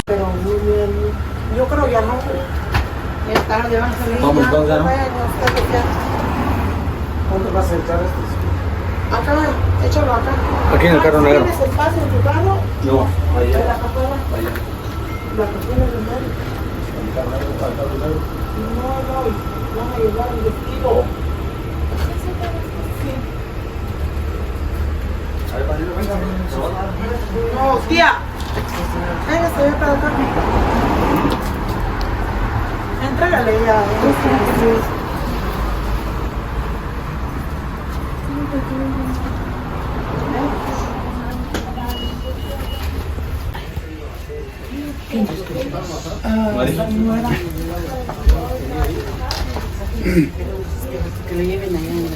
Pero muy bien, yo creo ya no. Ya es tarde, van a salir. Vamos, ya, entonces, ¿no? vayan ustedes ya. ¿Dónde vas a echar estos? Acá, échalo acá. Aquí en el carro negro. ¿Tienes espacio en tu carro? No, ¿De la allá. cajuela? Allá. La cajuela de medio. El carro negro, para el carro negro. No, van a llevar el vestido. Sí. Ahí va, venga. No, tía. Véngase, ven para acá. Entrégale ya. Que lo lleven allá en la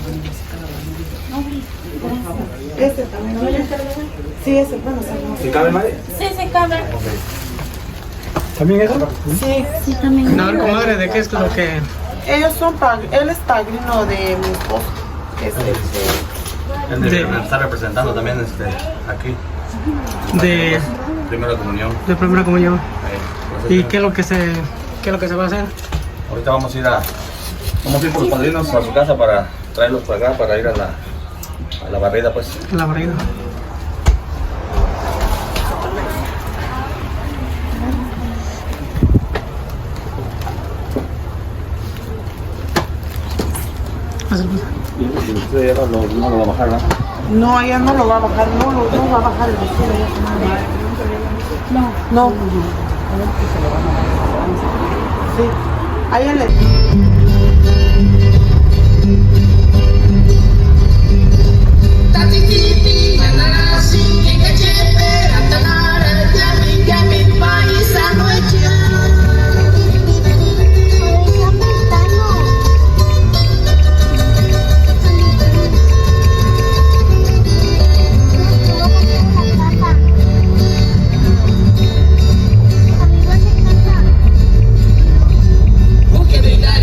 Este también. ¿No? Sí, ese, bueno, ¿Sí cabe, Mari? Sí, se cabe. ¿También eso? sí. Sí, también. No, comadre, ¿de qué es lo que...? Ellos son él es padrino de mi esposo. Me está representando también aquí. De Primera comunión. primera comunión. Pues, ¿Y qué es lo que se va a hacer? ahorita vamos a ir con los padrinos a su casa para traerlos para acá, para ir a la barrida, pues. La barriga. Y usted ya no lo va a bajar, ¿no? No, ella no lo va a bajar, no va a bajar el vestido. No. Sí. A ella le... Que venga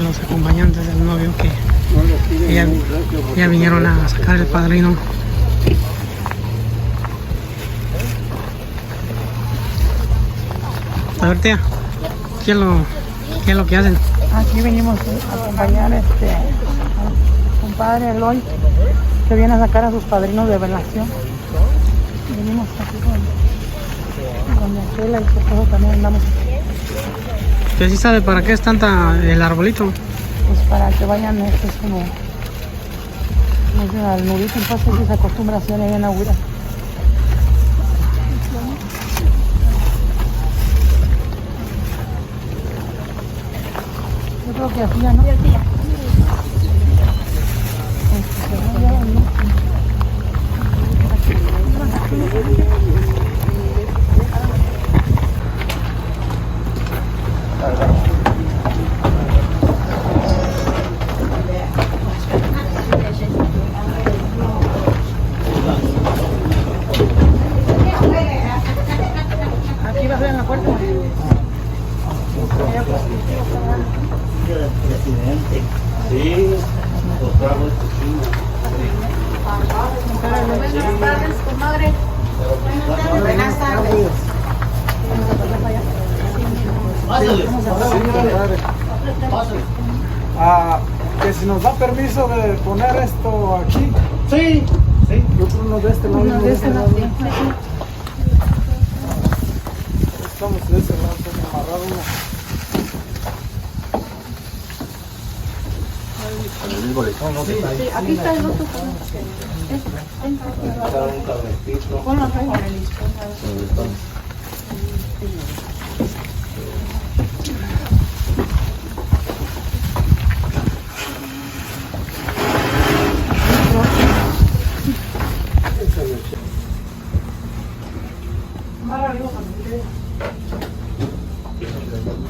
los acompañantes del novio que ya vinieron a sacar el padrino. A ver, tía, ¿qué es lo que hacen? Aquí venimos a acompañar al compadre Eloy, que viene a sacar a sus padrinos de velación. Venimos aquí con mi abuela y su esposo también andamos aquí. ¿Qué sí sabe para qué es tanta el arbolito? Pues para que vayan, es como no sé, al nudito, entonces se acostumbra a hacer ahí en la huira. Yo creo que hacía, ¿no? Aquí va a ser en la puerta. Sí, los tragos Buenas tardes, comadre. Buenas tardes. Que si nos da permiso de poner esto aquí. Sí, sí. Yo creo uno de este lado. Uno de este lado. Estamos de ese lado, vamos a amarrar uno. El mismo lechón, ¿no? Sí, aquí está el otro. Un carnecito. Ponlo acá.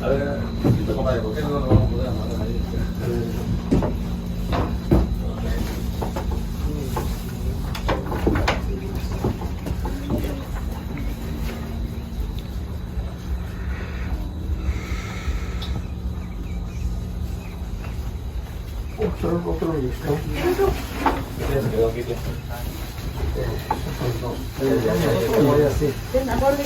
A ver, compadre, ¿por qué no lo vamos a poder amarrar ahí? Otro listo. Ya se quedó aquí, tío. Voy así. Mejor si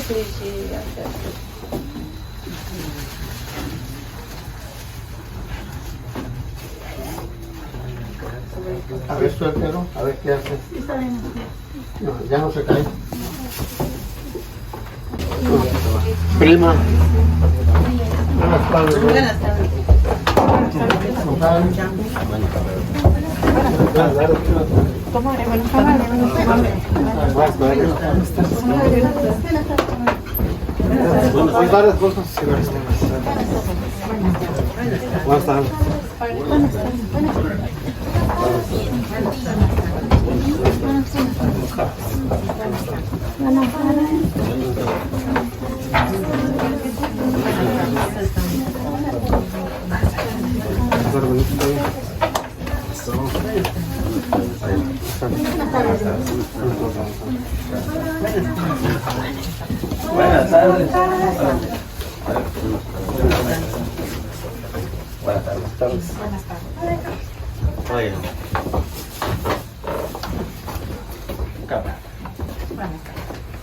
A ver, suéltelo, a ver qué hace. No, ya no se cae. Prima. Buenas tardes. Buenas tardes. Comadre, buenas tardes. Hay varias cosas. Buenas tardes. Buenas tardes. Buenas tardes. Oye.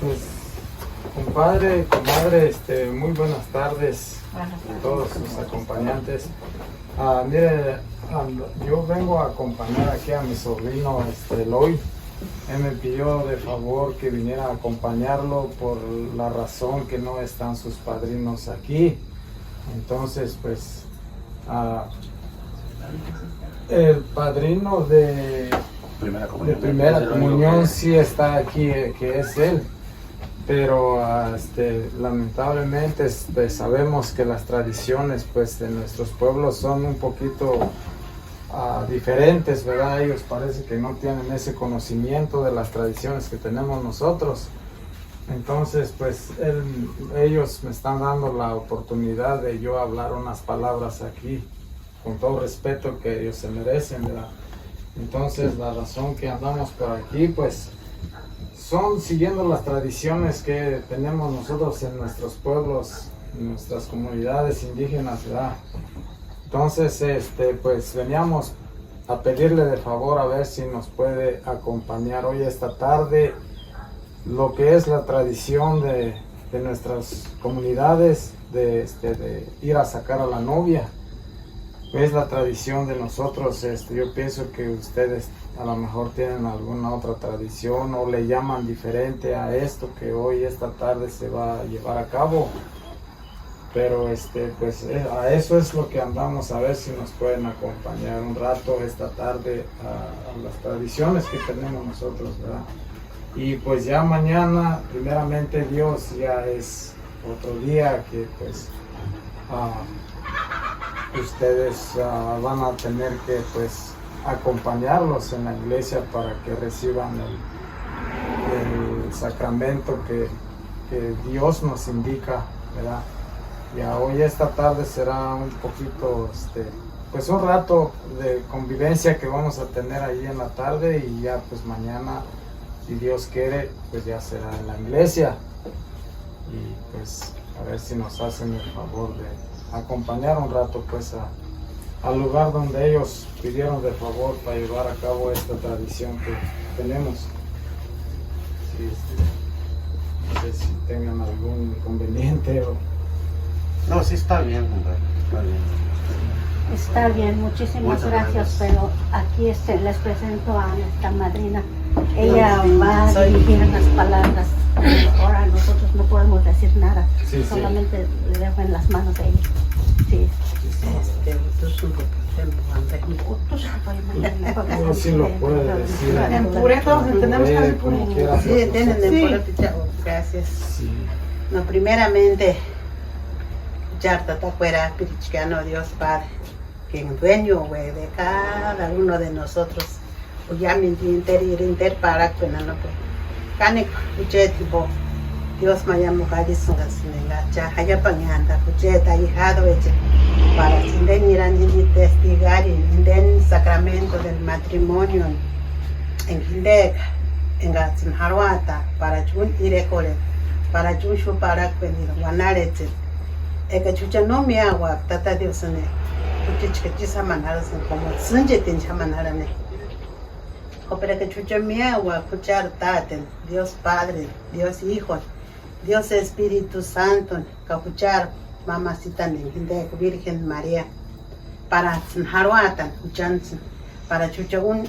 Pues, compadre, comadre, muy buenas tardes a todos sus acompañantes. Mire, yo vengo a acompañar aquí a mi sobrino Eloy. Él me pidió de favor que viniera a acompañarlo por la razón que no están sus padrinos aquí. Entonces, pues, el padrino de primera comunión sí está aquí, que es él. Pero lamentablemente sabemos que las tradiciones pues de nuestros pueblos son un poquito diferentes, ¿verdad? Ellos parece que no tienen ese conocimiento de las tradiciones que tenemos nosotros. Entonces pues ellos me están dando la oportunidad de yo hablar unas palabras aquí con todo respeto que ellos se merecen, ¿verdad? Entonces la razón que andamos por aquí pues son siguiendo las tradiciones que tenemos nosotros en nuestros pueblos, en nuestras comunidades indígenas, ¿verdad? Entonces, pues veníamos a pedirle de favor a ver si nos puede acompañar hoy esta tarde lo que es la tradición de nuestras comunidades de ir a sacar a la novia. Es la tradición de nosotros. Yo pienso que ustedes a lo mejor tienen alguna otra tradición o le llaman diferente a esto que hoy esta tarde se va a llevar a cabo. Pero pues a eso es lo que andamos, a ver si nos pueden acompañar un rato esta tarde a las tradiciones que tenemos nosotros, ¿verdad? Y pues ya mañana, primeramente Dios, ya es otro día que pues ustedes van a tener que pues acompañarlos en la iglesia para que reciban el sacramento que Dios nos indica, ¿verdad? Ya hoy esta tarde será un poquito, pues un rato de convivencia que vamos a tener ahí en la tarde, y ya pues mañana, si Dios quiere, pues ya será en la iglesia. Y pues a ver si nos hacen el favor de acompañar un rato pues al lugar donde ellos pidieron de favor para llevar a cabo esta tradición que tenemos. Sí, no sé si tengan algún inconveniente o... No, sí está bien, hombre, está bien. Está bien, muchísimas gracias, pero aquí les presento a nuestra madrina. Ella va a dirigir las palabras. Ahora nosotros no podemos decir nada, Sí, solamente le dejo en las manos de ella. Sí. Uno sí lo puede decir. En puré todos entendemos que es Como puré. quiera, Sí, pues, tienen Sí. de pura picha. Gracias. sí. No, primeramente, Yarta fuera Pirichcano, Dios Padre, que es dueño, güey, de cada uno de nosotros. Uyamiti inter para que no pues. Canek, Uchetibo, Dios mayamo Gadisongas, Nengacha, Hayapanganda, Ucheta, hijado, para sin irán y testigar en el sacramento del matrimonio en Hindek, en Gatsin Harwata, para Chun Irekore, para Chushu para Quenil, Wanarete. Eka chucha no me agua, tata Dios en él. Chucha manara como Sunjetin chamanarane. Opera que chucha mi agua, escuchar taten, Dios Padre, Dios Hijo, Dios Espíritu Santo, capuchar mamacita de Virgen María, para Haruatan, Jansen, para chucha un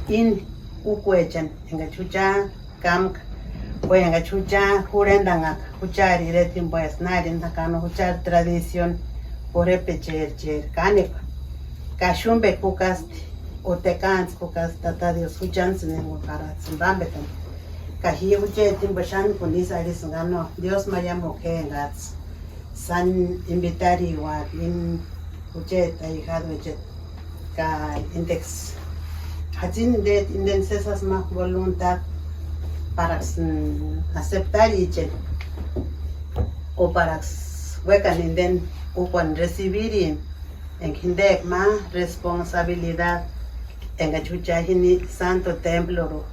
in ucuechan, en la chucha camp. Pues en la chucha jurendan escuchar y retin pues nadie en acá no escuchar tradición por el pecher caneco cachumbe cucas o te cans cucas tata Dios escuchan sin ningún para sin bambetan cají uche timbashan con esa gano Dios me llamo que en gats san invitar igual in uche hijado uche ca index hacin de indensesas más voluntad para aceptar y o para huecan o cuando recibir en Hindek más responsabilidad en el chuchajini santo templo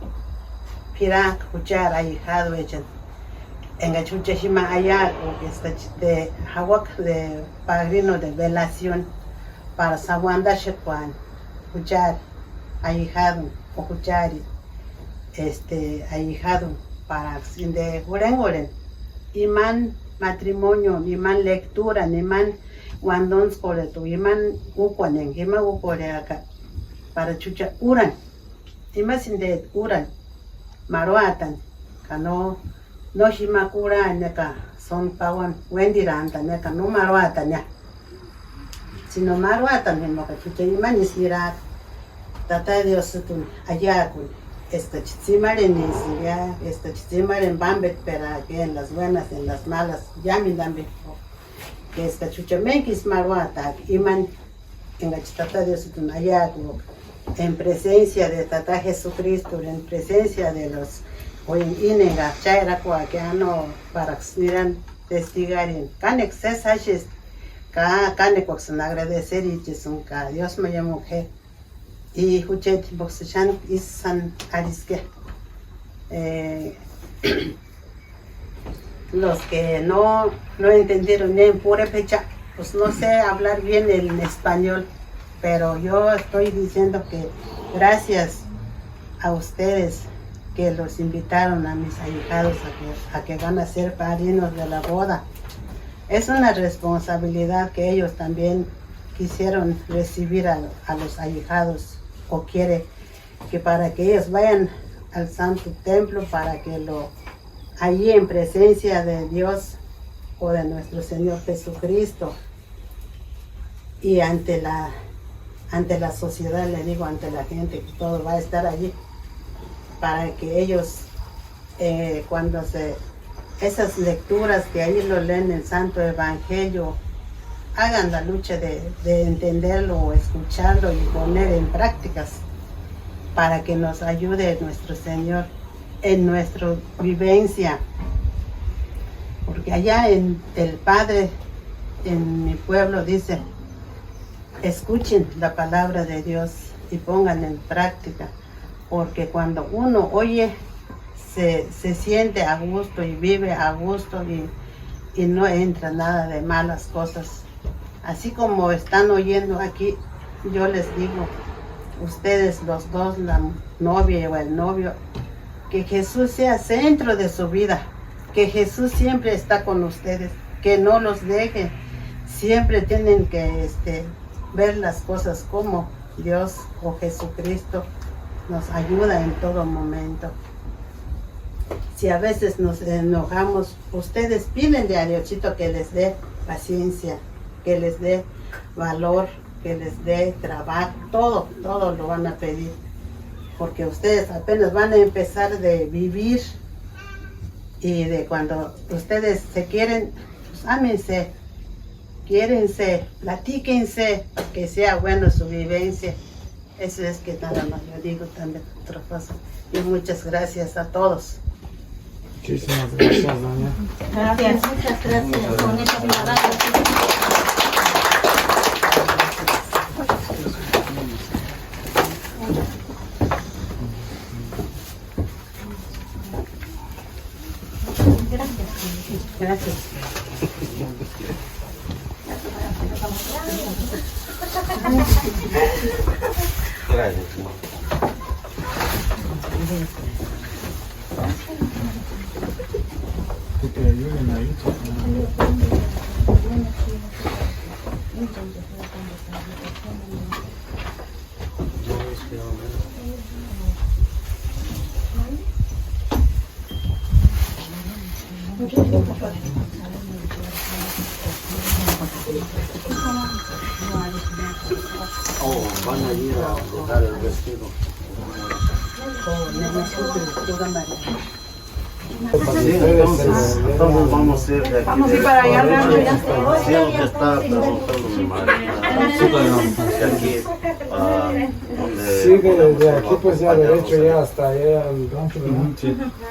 pirak escuchar ahijado en el chuchajima allá que está de hawak de padrino de velación para Sawanda Shekwan escuchar ahijado o escuchar ahijado para de Goren, iman matrimonio, iman lectura, iman guandons coleto, iman uconen, iman ucoreaca, para chucha uran, iman sin de uran, maroatan, cano, no shimakura neca, son pawan, wendiranta neca, no maroatan ya, sino maroatan, no que chucha iman isira, tata Dios tun, allá con. Esta chitzimar en Isiria, esta chitzimar en Bambet, pero aquí en las buenas, en las malas, ya me dan befo. Que esta chuchamenquis maruata, iman en la chitata de su tunayaglo, en presencia de Tata Jesucristo, en presencia de los hoy en la chaira que no para miran testigar en canex sesashes, canecox en agradecer y chisunca, Dios me llamó que. Y Huchet Boxechan is San Arisque. Los que no entendieron en pura fecha, pues no sé hablar bien el español, pero yo estoy diciendo que gracias a ustedes que los invitaron a mis ahijados a que van a ser padrinos de la boda. Es una responsabilidad que ellos también quisieron recibir a los ahijados, o quiere que para que ellos vayan al santo templo, para que allí en presencia de Dios o de nuestro Señor Jesucristo y ante la sociedad, le digo, ante la gente, que todo va a estar allí, para que ellos esas lecturas que ahí lo leen el Santo Evangelio, hagan la lucha de entenderlo o escucharlo y poner en prácticas, para que nos ayude nuestro Señor en nuestra vivencia. Porque allá el Padre en mi pueblo dice: escuchen la palabra de Dios y pongan en práctica, porque cuando uno oye se siente a gusto y vive a gusto y no entra nada de malas cosas. Así como están oyendo aquí, yo les digo, ustedes los dos, la novia o el novio, que Jesús sea centro de su vida, que Jesús siempre está con ustedes, que no los deje. Siempre tienen que ver las cosas como Dios o Jesucristo nos ayuda en todo momento. Si a veces nos enojamos, ustedes pídenle a Diosito que les dé paciencia, que les dé valor, que les dé trabajo, todo lo van a pedir, porque ustedes apenas van a empezar de vivir, y de cuando ustedes se quieren, pues ámense, quiérense, platíquense, que sea bueno su vivencia. Eso es que nada más yo digo, también otra cosa. Y muchas gracias a todos. Muchísimas gracias, doña. Gracias, muchas gracias. Con esas palabras. Gracias. Gracias. Que te ayuden ahí. Van a ir a dejar el vestido. Entonces vamos a ir de aquí. Vamos a ir para allá, Rancho, ya Sí, lo que está preguntando mi madre. Aquí, Sí, de aquí pues ya derecho ya hasta allá al rancho, ¿verdad?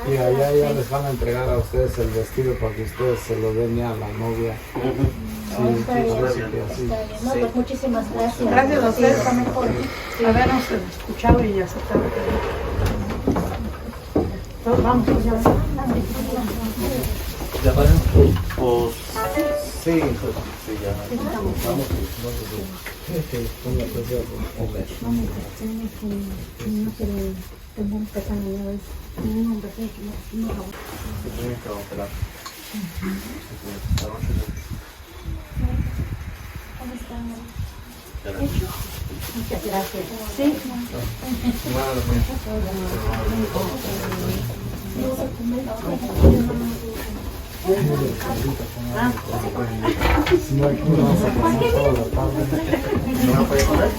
Y allá ya les van a entregar a ustedes el vestido para que ustedes se lo den ya a la novia. Sí, parece que así. No, pues muchísimas gracias. Gracias a ustedes también por habernos escuchado y aceptado. Entonces, vamos, ya. ¿Ya pasan? Pues sí, ya. Muchas gracias. Sí. Si no, aquí nos vamos a pasar toda la tarde. ¿No me puede poner?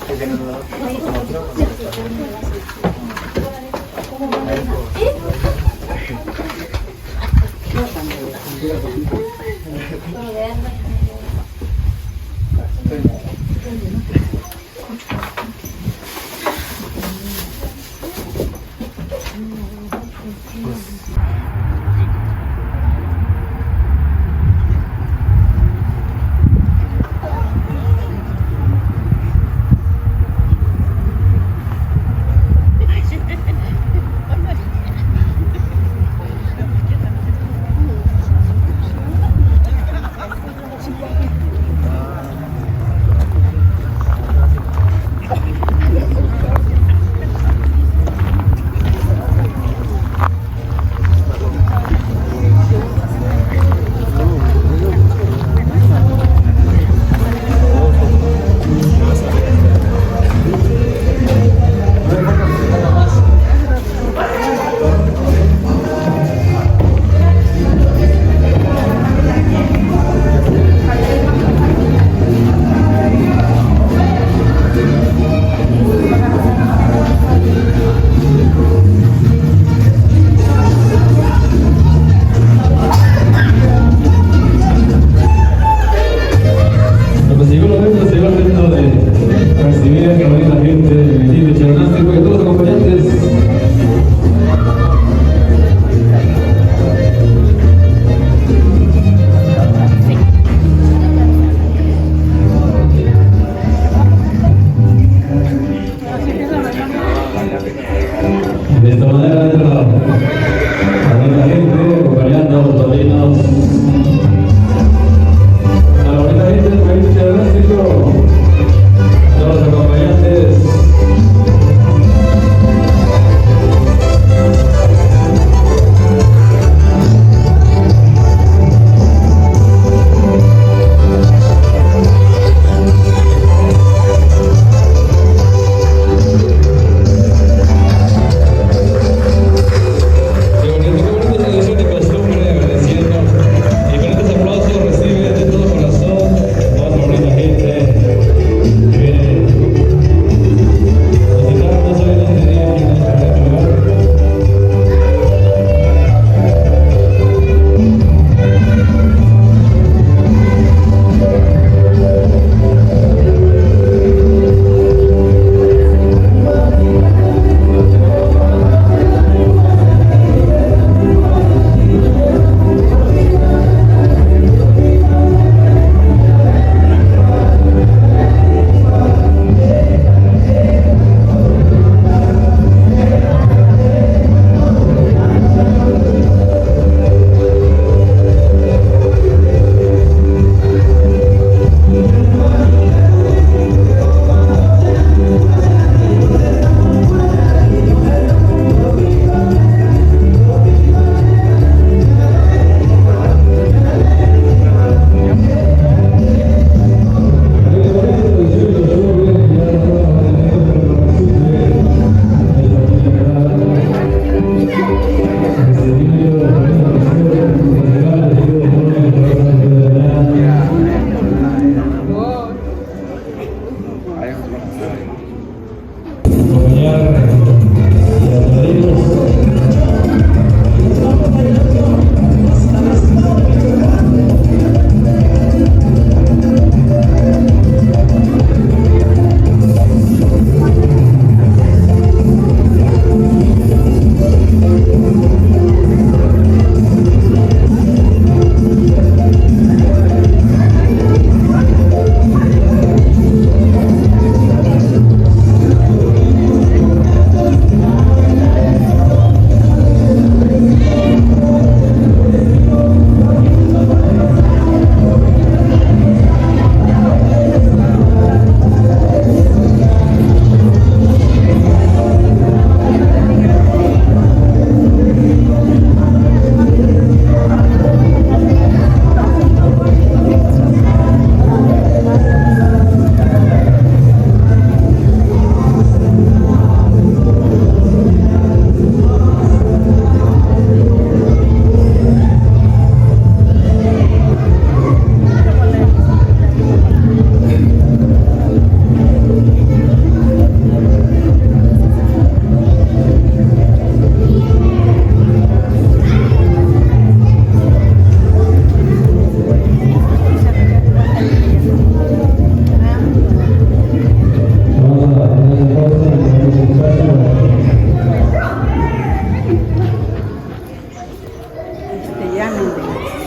Yamin,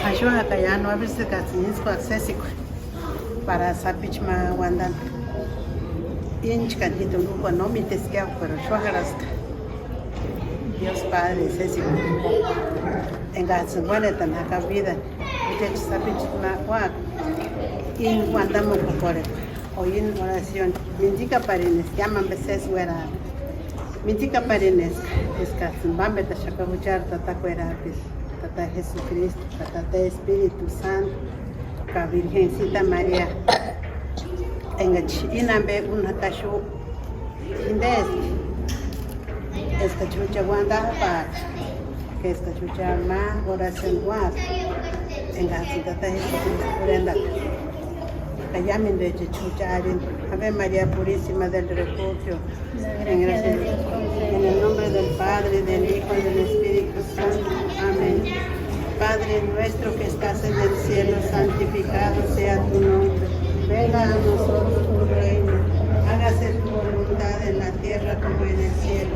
ayuda que ya no abrirse casinsko accesico para sapichma wandan. Inchkan hitunguko no miteskia pero chuajaraska. Dios Padre, Césico. En Gatsuguane tan acá vida. Ustedes sapichma wak. In guandamo kokore. Hoy en oración. Mintika parines, llaman veces fuera. Mintika parines, es que bambe ta shakabuchar tata cuerapis. Tata Jesucristo, Tata Espíritu Santo, Ka Virgencita María. Inambe una tashu indes esta chucha guanda pa que esta chucha ma oración guad en la Tata Jesucristo prenda Callamen de chucha arin Ave María Purísima del Refugio en el nombre del Padre, del Hijo y del Espíritu Santo. Amén. Padre nuestro que estás en el cielo, santificado sea tu nombre. Venga a nosotros tu reino. Hágase tu voluntad en la tierra como en el cielo.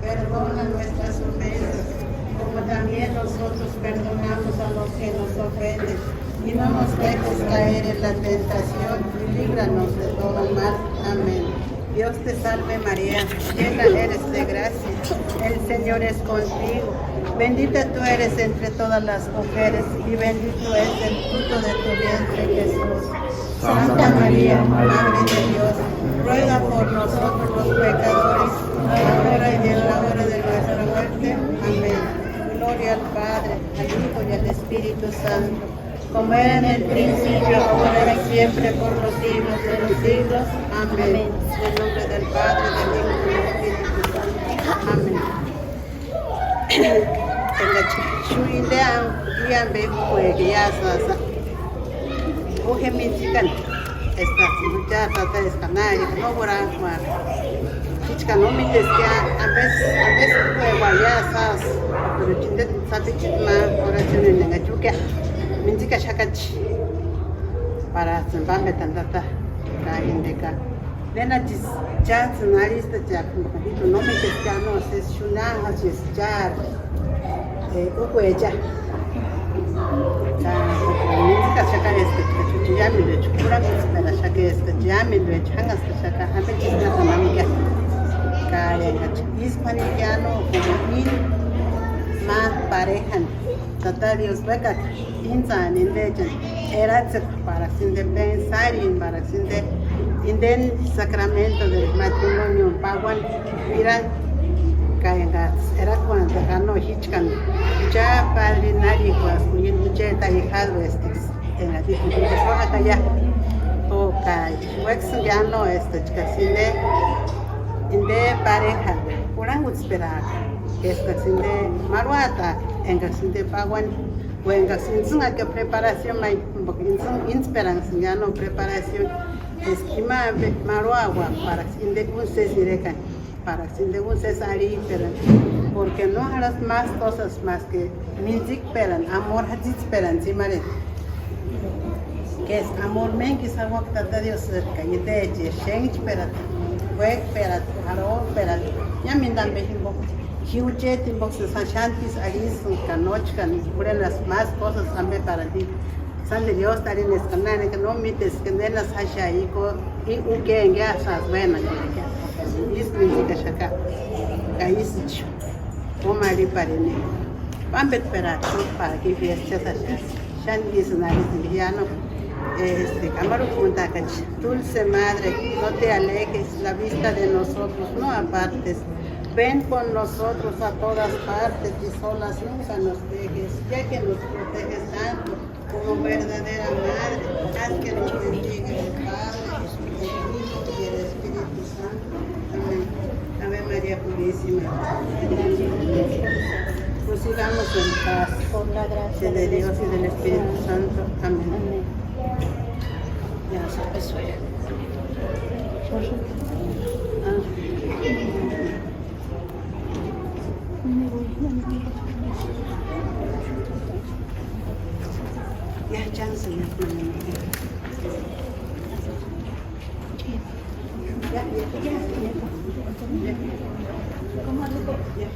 Perdona nuestras ofensas, como también nosotros perdonamos a los que nos ofenden. Y no nos dejes caer en la tentación y líbranos de todo mal. Amén. Dios te salve María, llena eres de gracia, el Señor es contigo. Bendita tú eres entre todas las mujeres y bendito es el fruto de tu vientre Jesús. Santa María, Madre de Dios, ruega por nosotros los pecadores, ahora y en la hora de nuestra muerte. Amén. Gloria al Padre, al Hijo y al Espíritu Santo, como era en el principio, ahora y siempre, por los siglos de los siglos. Amén. En el nombre del Padre, del Hijo y del Espíritu Santo. Amén. En la chuindean, guían ve juegueazas. Oje mi chican, esta mucha tata escanari, no borra mar. Chica no me desquea, a veces juegueazas, pero chinde sabe chima, oración en la chuca. Mintika shakachi para zambambe tantata ka indeka nena jis jaz narista jakun itu no me tescano se shuna hasis jar ukweja ka mintika shakare este chujami de chukura para shake este jami de changas shaka habe chisna tamamga ka ya hispaniano in ma parejan Tata Dios beca insan indejen era para sin de pensar y para sin de inden sacramento del matrimonio paguan miran caengas era cuando ganó hichkan ya padre nadie pues muy mucheta hijado estes en la dificultad soja calla o kai wex ya no chica sin de inde pareja kurang esperar esta sin de maruata en casin de paguan o en casin que preparación hay esperanza ya no preparación esquema maruagua para sin de un cesirecan para sin de un cesari pero porque no harás más cosas más que music peran amor hadis peran si mare que es amor men que es algo que trata Dios cerca y de hecho change perat fue perat aro perat ya me dan bejimbo Hiuche, Timbox, Shantis, Aris, Canochcan, las más cosas también para ti. San de Dios, Tarin, Escanane, que no mites, que de las Hasha y Uke en Gasas, buena, y es Mintica Shaka, Gaisicho, Omari Parine, Bambet Peracho, para que fiestas Hashas, Shantis, Naris, Villano, Camaro Puntacach, Dulce Madre, no te alejes la vista de nosotros, no apartes. Ven con nosotros a todas partes y solas nunca nos dejes, ya que nos proteges tanto como verdadera Madre. Haz que nos bendiga el Padre, el Hijo y el Espíritu Santo. Amén. Ave María Purísima. Prosigamos en paz. Por la gracia de Dios y del Espíritu Santo. Amén. Amén. Ya se empezó ya. Ya chance ya. ¿Cómo algo? Ya.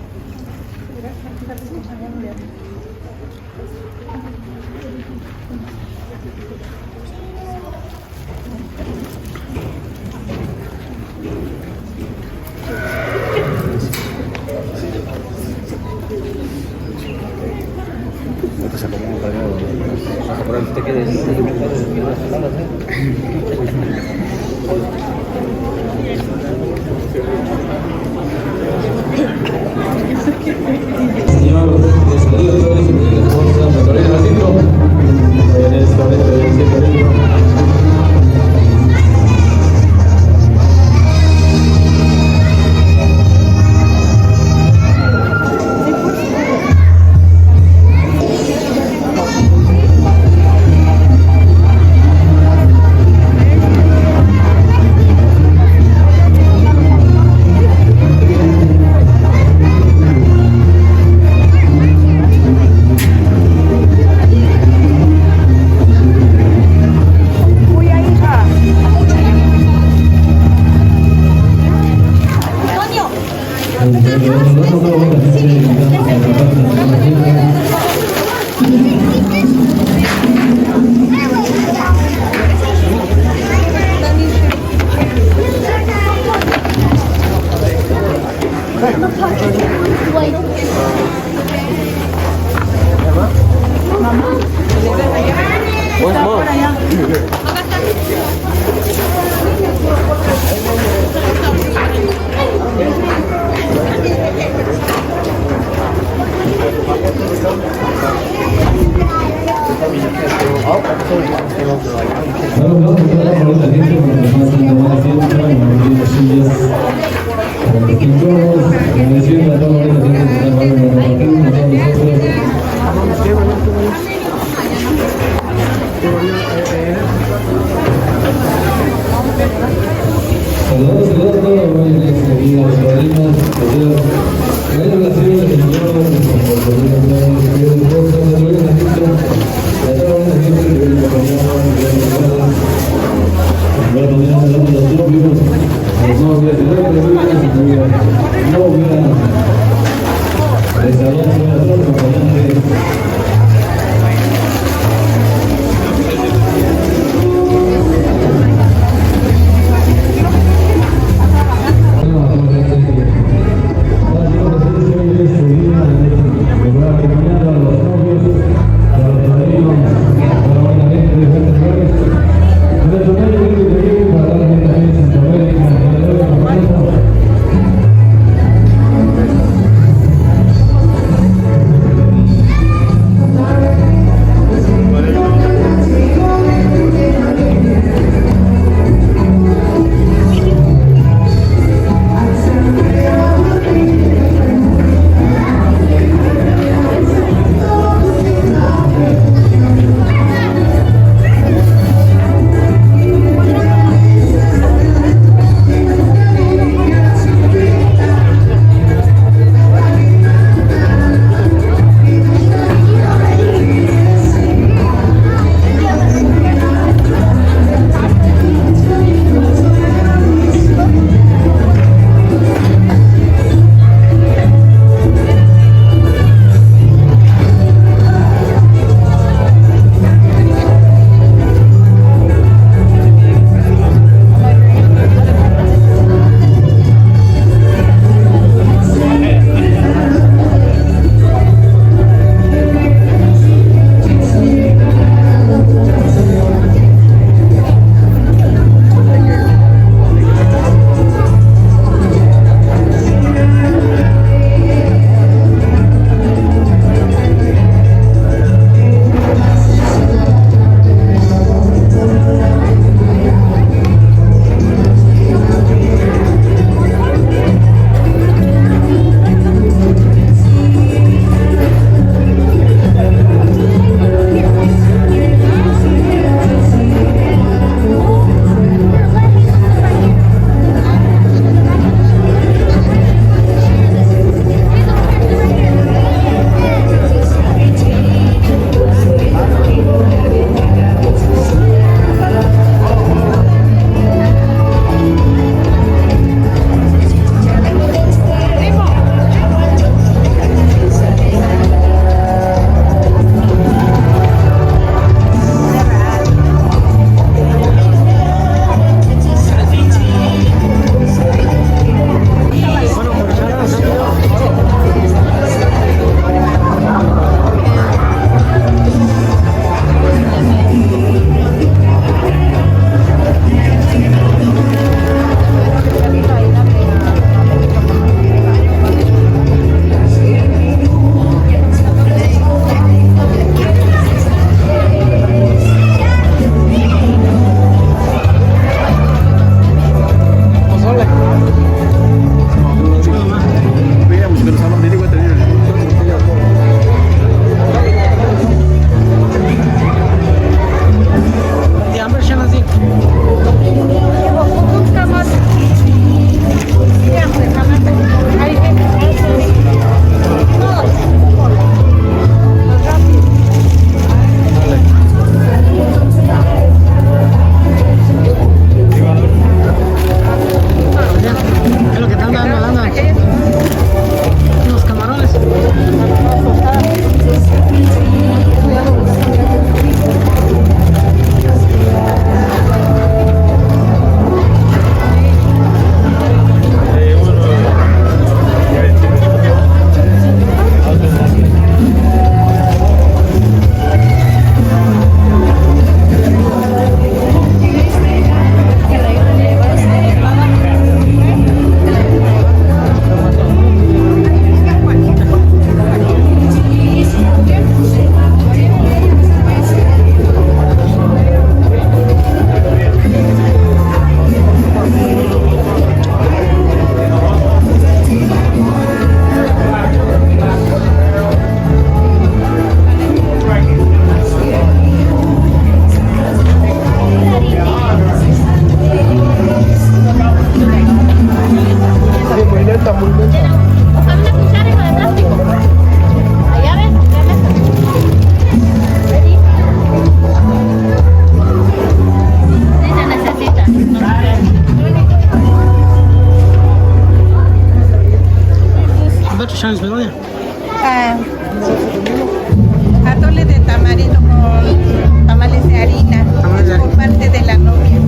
atole de tamarindo con tamales de harina por parte de la novia.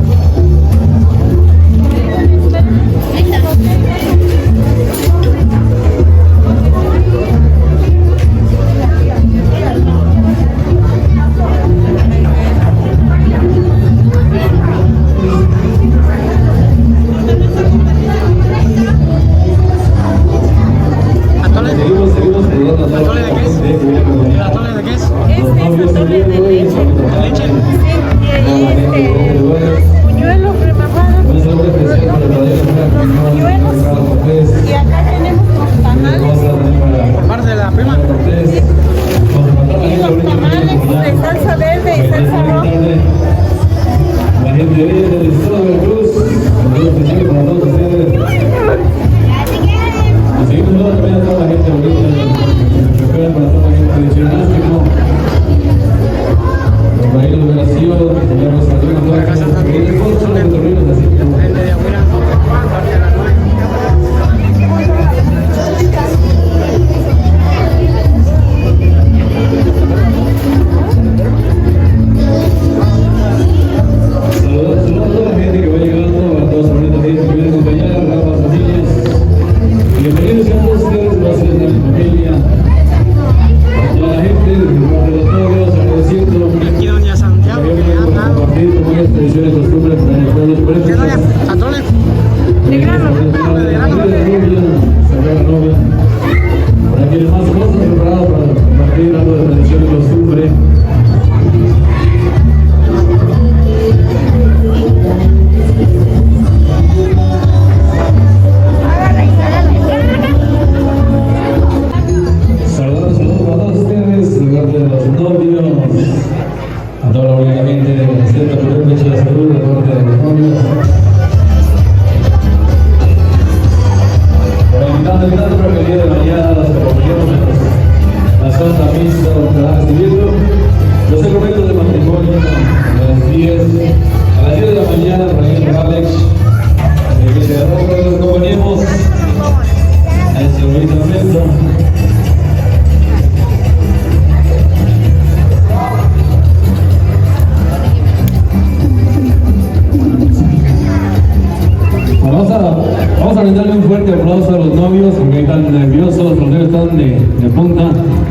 Vamos a brindarle un fuerte aplauso a los novios porque están nerviosos, los novios están de punta.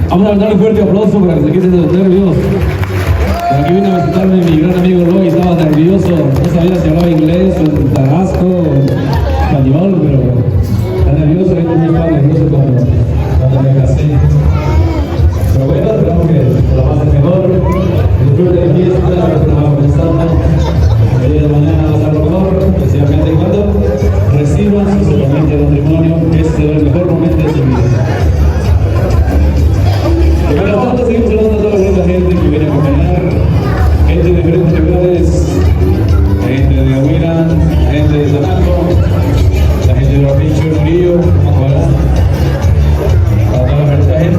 Vamos a brindarle un fuerte aplauso para que se quiten los nervios. Por aquí vine a visitarme mi gran amigo Roy, estaba nervioso, no sabía si hablaba inglés o tarasco o español, pero está nervioso, yo estaba nervioso cuando me casé. Pero bueno, esperamos que la pasen mejor, disfruten de fiesta, estamos comenzando. El día de mañana va a ser lo mejor, especialmente cuando reciban su sacramento de matrimonio, que es el mejor momento de su vida. Y para tanto seguimos saludando a toda la gente que viene a acompañar, gente de diferentes lugares, gente de Aguira, gente de Zanaco, la gente de Rapicho, Murillo, para toda esta gente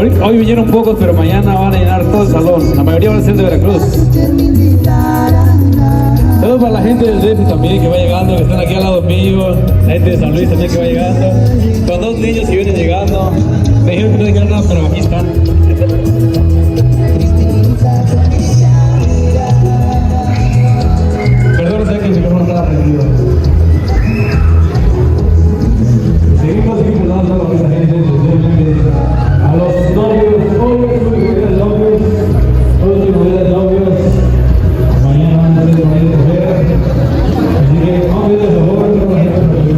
Hoy vinieron pocos, pero mañana van a llenar todo el salón. La mayoría van a ser de Veracruz. Saludos para la gente del DF también que va llegando, que están aquí al lado mío. La gente de San Luis también que va llegando. Con 2 niños que vienen llegando. Me dijeron que no dijeron nada, pero aquí están. Perdón, sé que el micrófono estaba prendido. Seguimos dando a esa gente a los novios, todos los novios, mañana van a ser de manera mujer. Así que vamos a ver de favor,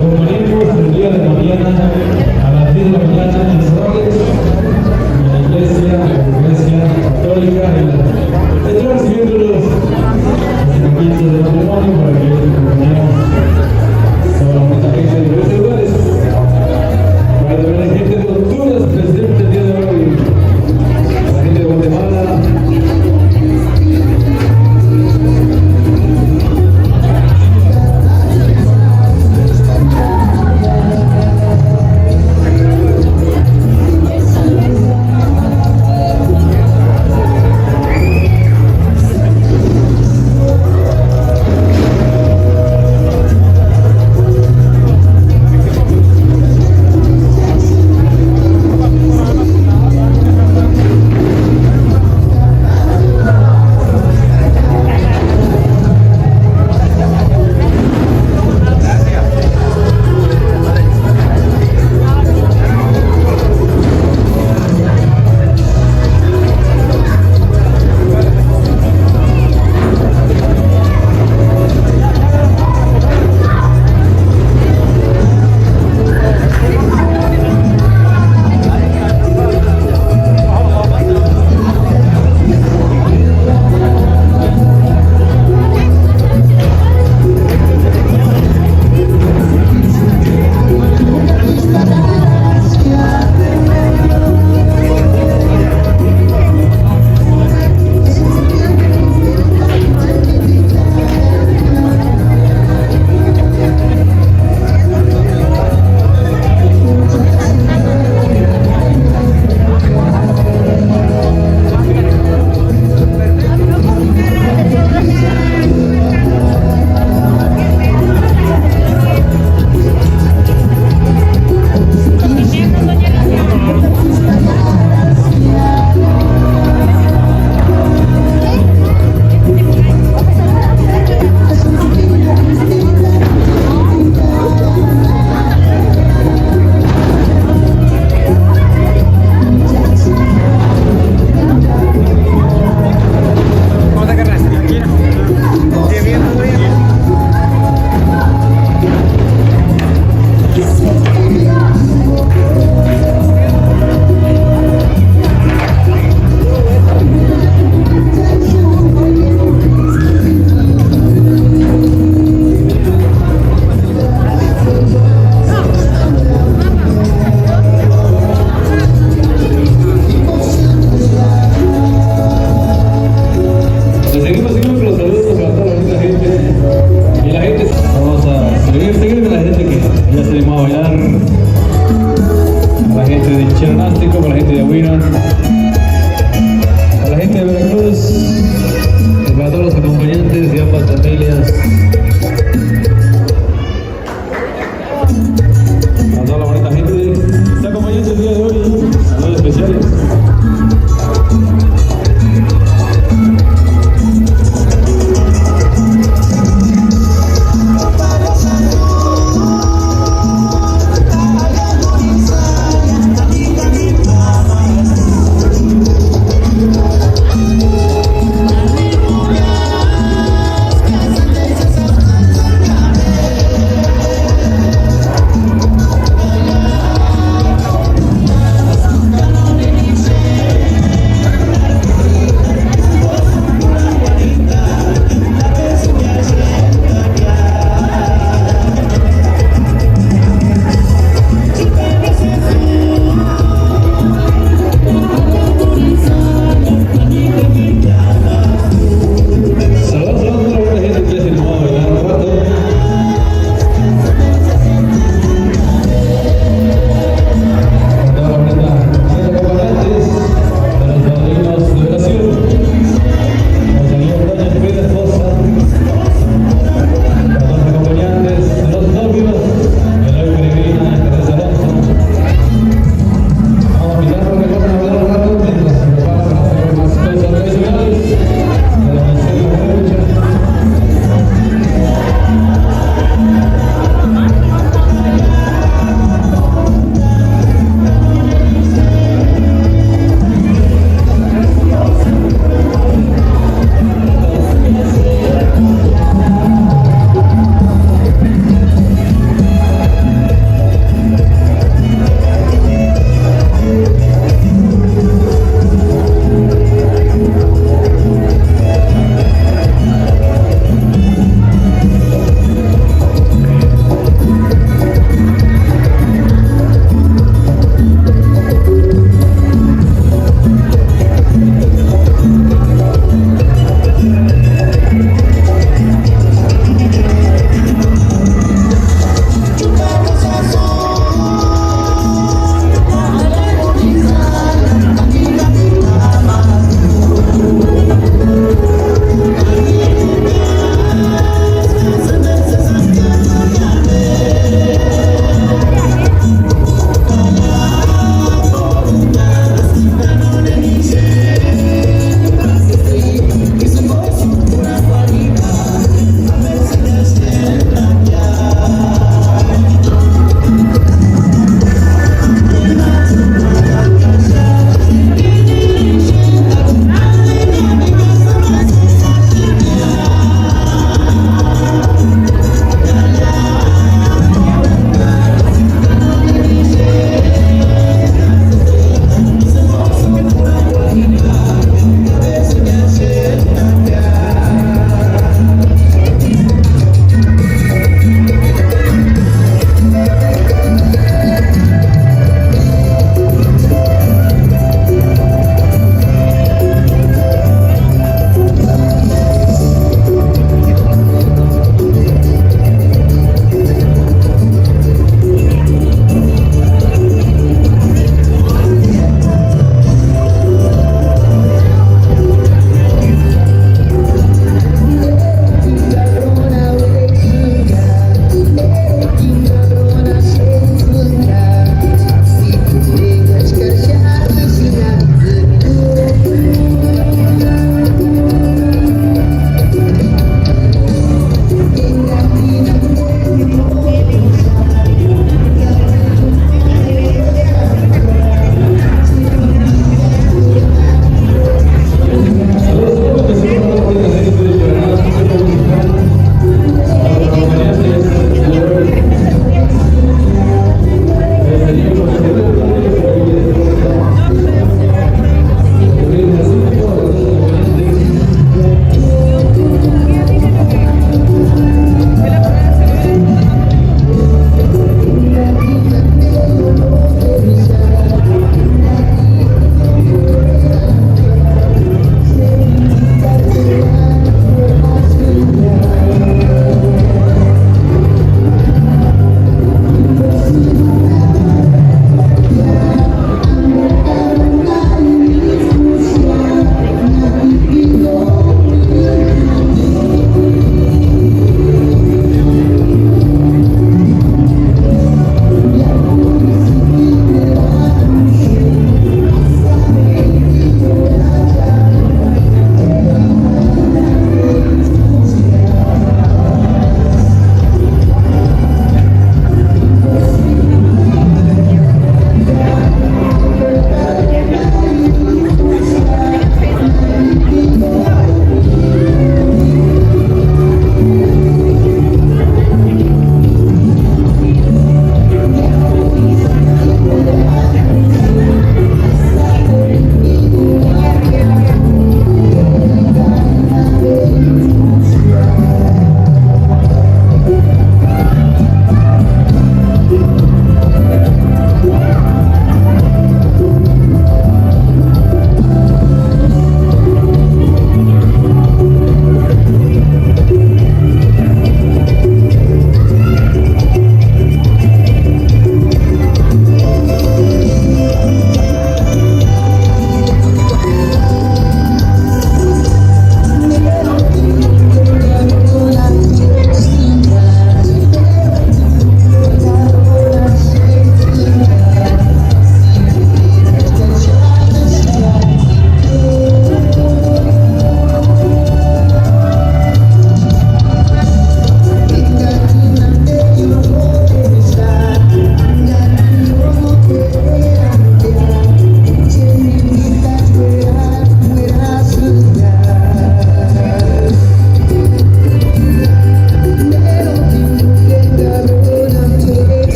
componemos el día de mañana a las 10 de la mañana en la iglesia católica, están recibiendo los sacramentos de matrimonio para que los acompañemos toda la bonita gente de diversos lugares. Para la gente de Honduras, presente el día de hoy, la gente de Guatemala.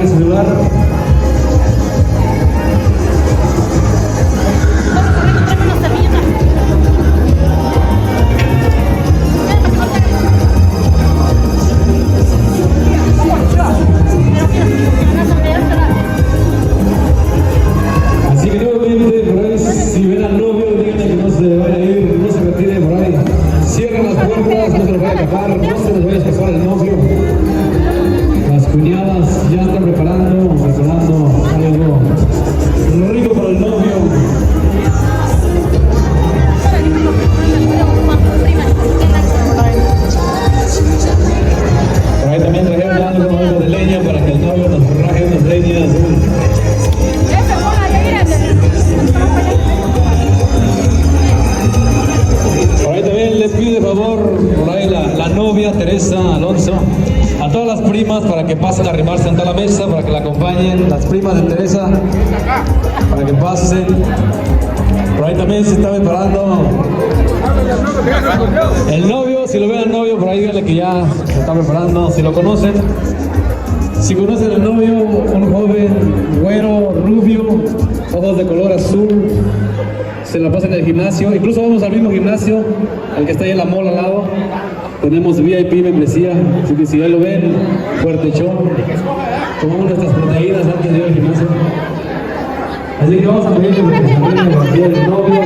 en su lugar. Así que nuevamente por ahí, si ven al novio, díganle que no se vaya a ir, no se retire por ahí. Cierren las puertas, no se los vaya a escapar, no se les vaya a escapar el novio. Las cuñadas ya están preparando algo rico para el novio. Por ahí también trajeron algo de leña para que el novio nos raje unas leñas. Por ahí también les pido de favor, por ahí la novia Teresa Alonso, a todas las primas para que pasen a arrimarse ante la mesa, para que la acompañen, las primas de Teresa, para que pasen. Por ahí también se está preparando el novio, si lo ven al novio, por ahí díganle que ya se está preparando, si lo conocen. Si conocen al novio, un joven, güero, rubio, ojos de color azul, se la pasan en el gimnasio, incluso vamos al mismo gimnasio, el que está ahí en la mall al lado. Tenemos VIP membresía, así que si ya lo ven, fuertechón, tomamos nuestras proteínas antes de ir al gimnasio. Así que vamos a pedirle que se también el vacío del novio,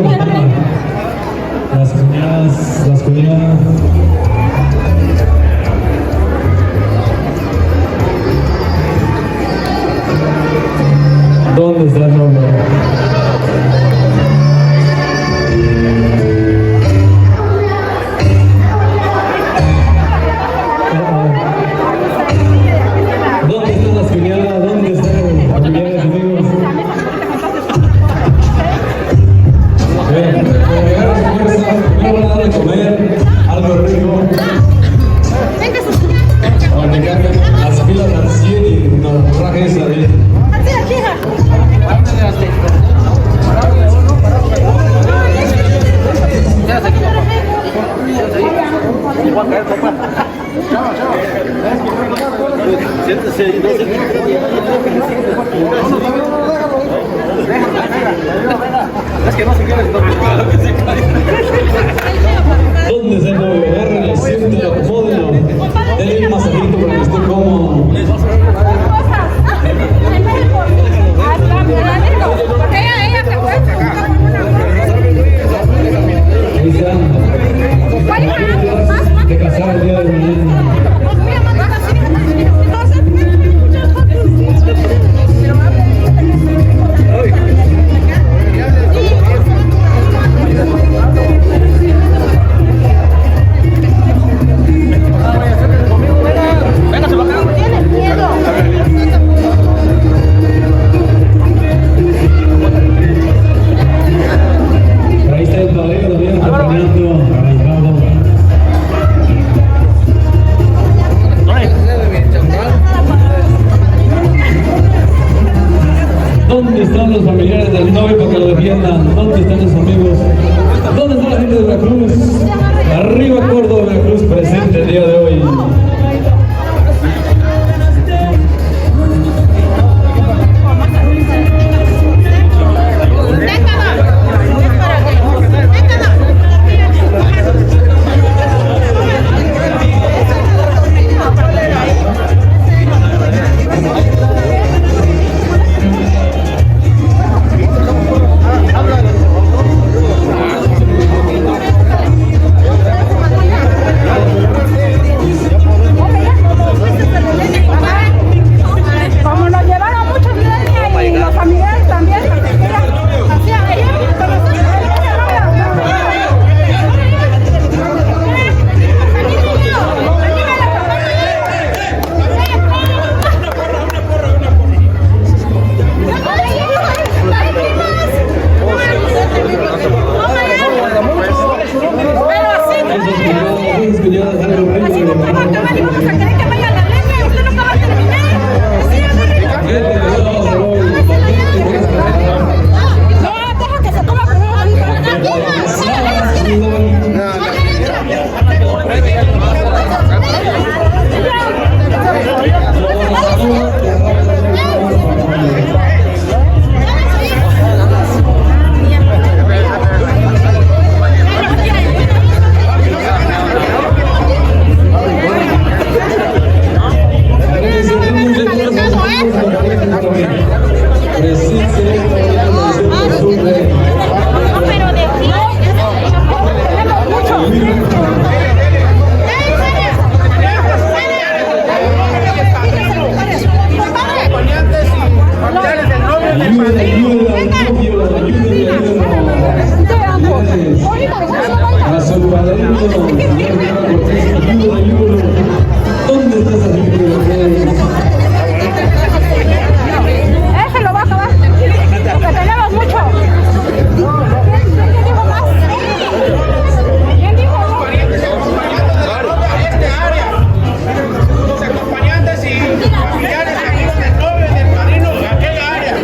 las cuñadas. ¿Dónde está el novio? ¿Dónde están las cuñadas? ¿Dónde están las cuñadas, amigos? Bien, para llegar a su fuerza, primero van a dar de comer algo rico. Para que carguen las pilas al 100 y nos raje esa de... Siéntese y no se es que no se quiere, claro que se cae. ¿Dónde está el novio? Agárrenlo, siéntenlo, acomódenlo. Denle un masajito para que esté cómodo. Ahí están. De casar el día de mañana. Por ahí está el padrino también acompañando a Ricardo. ¿Dónde están los familiares del novio para que lo defiendan? ¿Dónde están los amigos? ¿Dónde está la gente de Veracruz? Arriba Córdoba, Veracruz, presente el día de hoy. A su padrino, ¿dónde está esa gente? Ese lo va a acabar, porque tenemos mucho. ¿Quién dijo más? ¿Quién dijo más? Este área, los acompañantes y familiares, amigos del novio y del padrino, aquella área.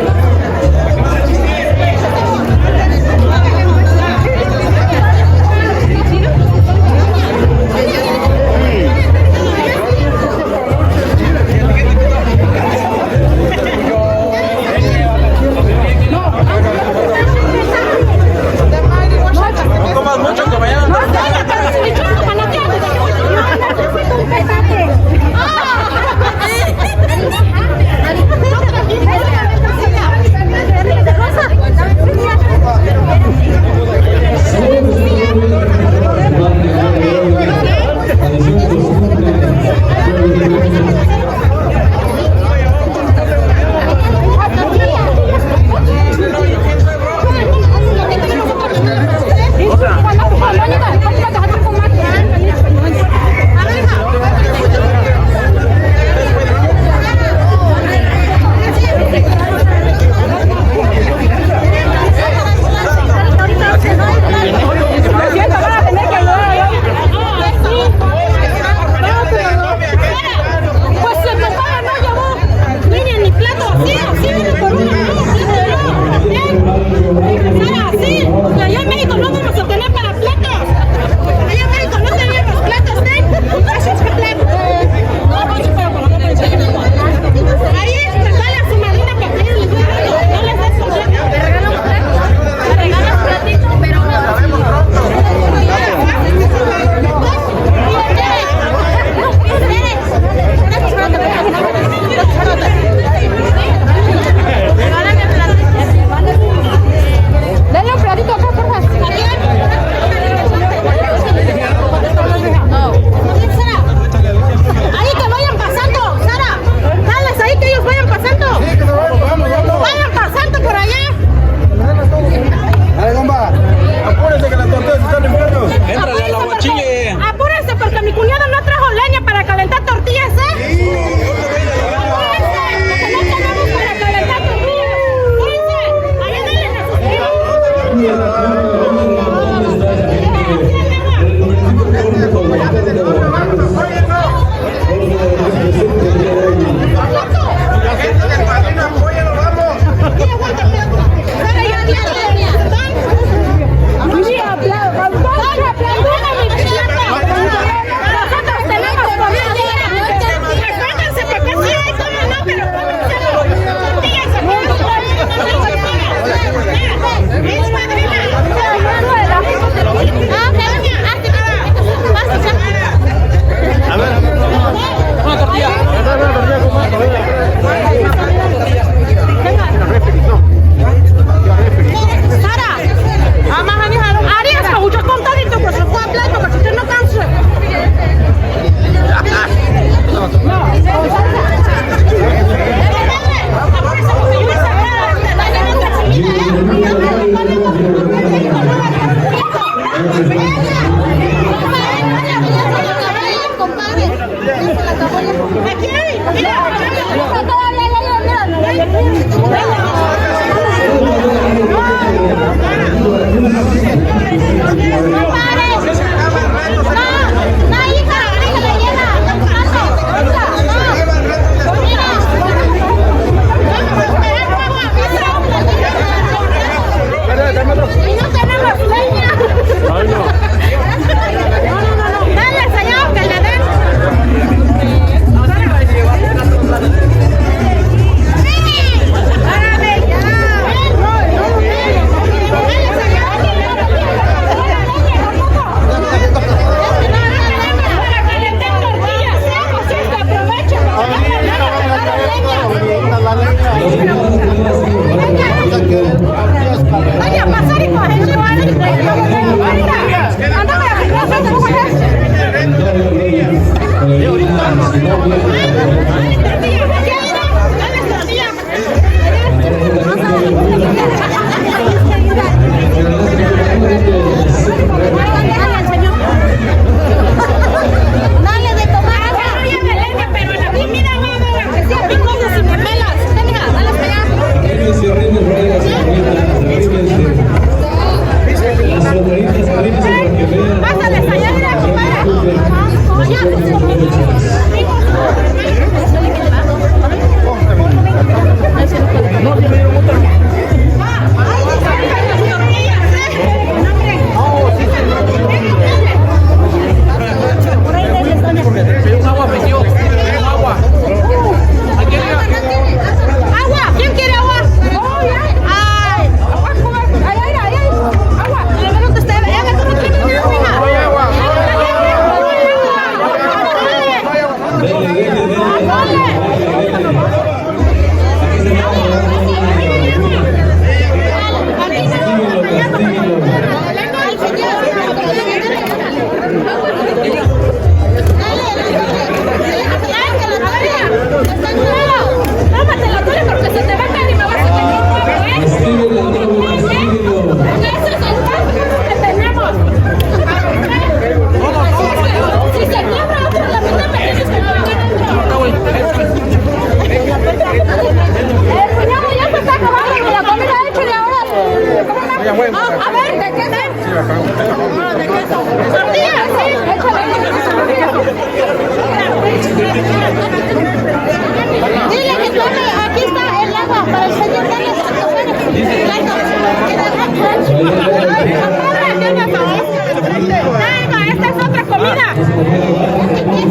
Esta es otra comida.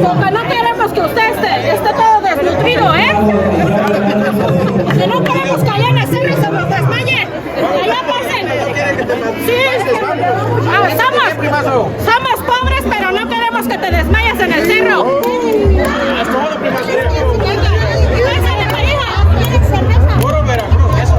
Porque no queremos que usted esté todo desnutrido, ¿eh? Que no queremos que allá en el cerro se nos desmaye. Allá pasen. Sí, somos pobres, pero no queremos que te desmayes en el cerro. Es todo, prima. Puro Veracruz. Eso,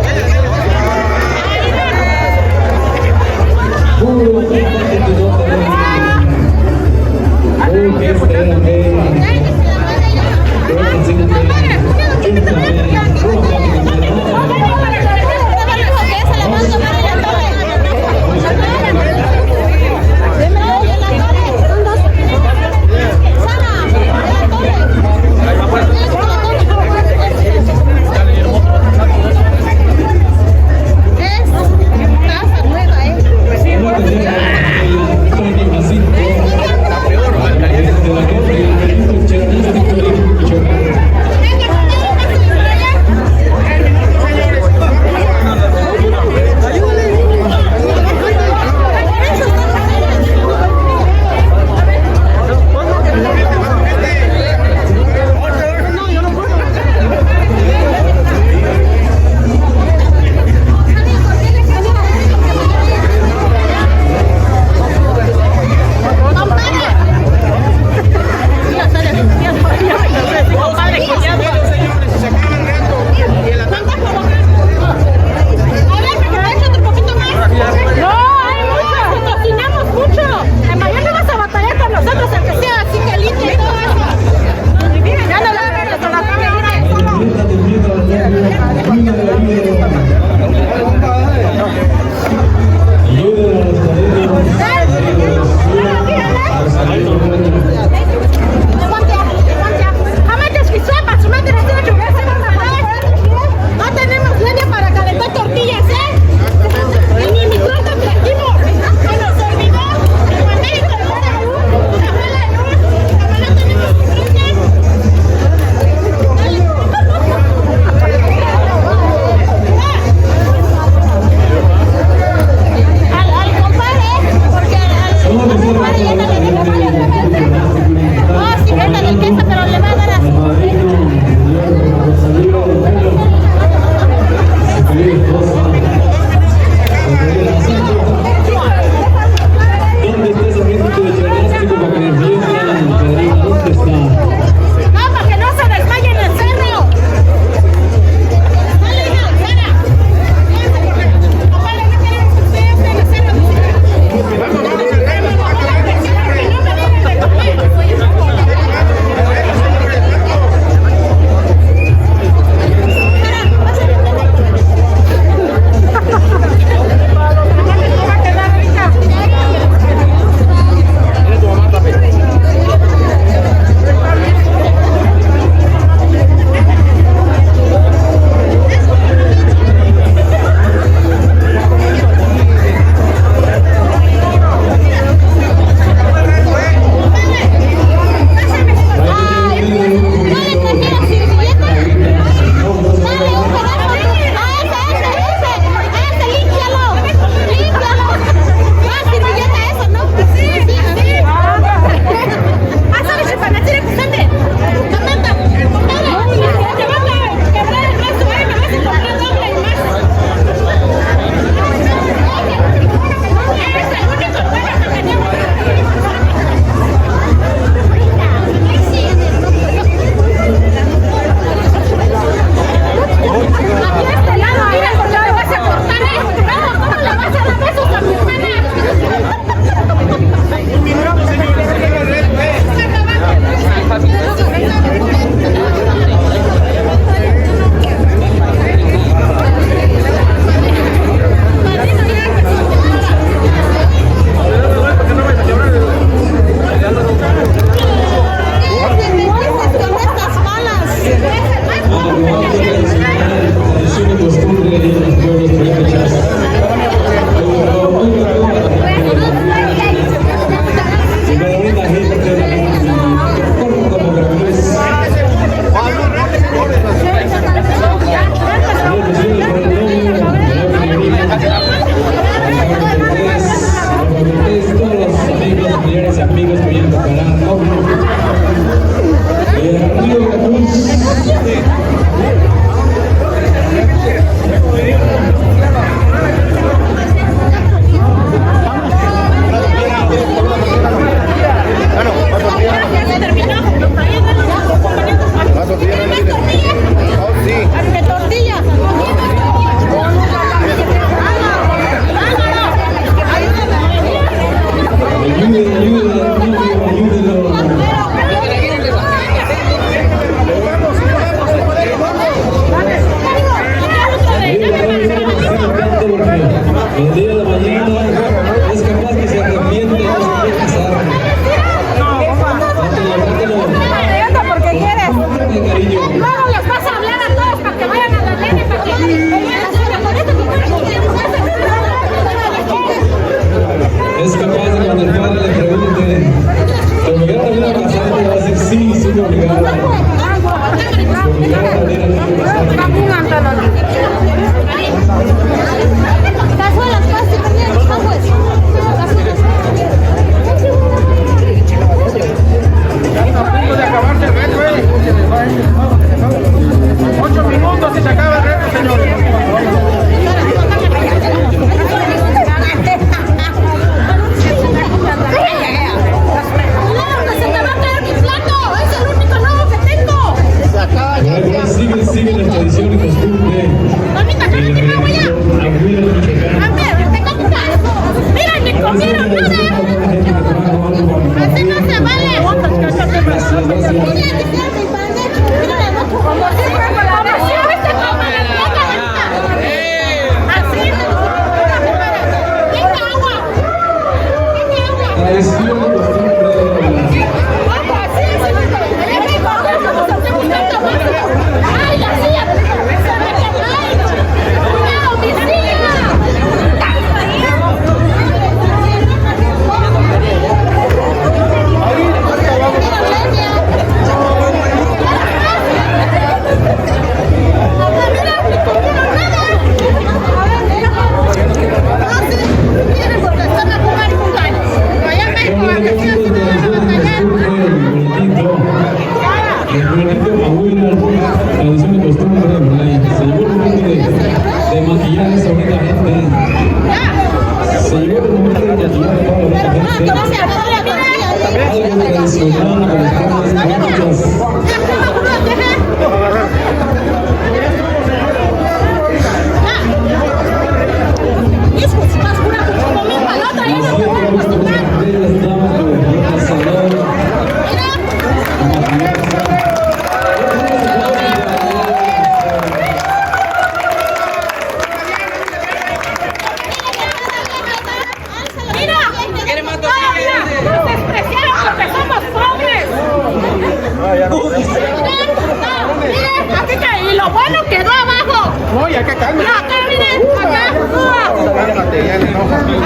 acá viene, acá.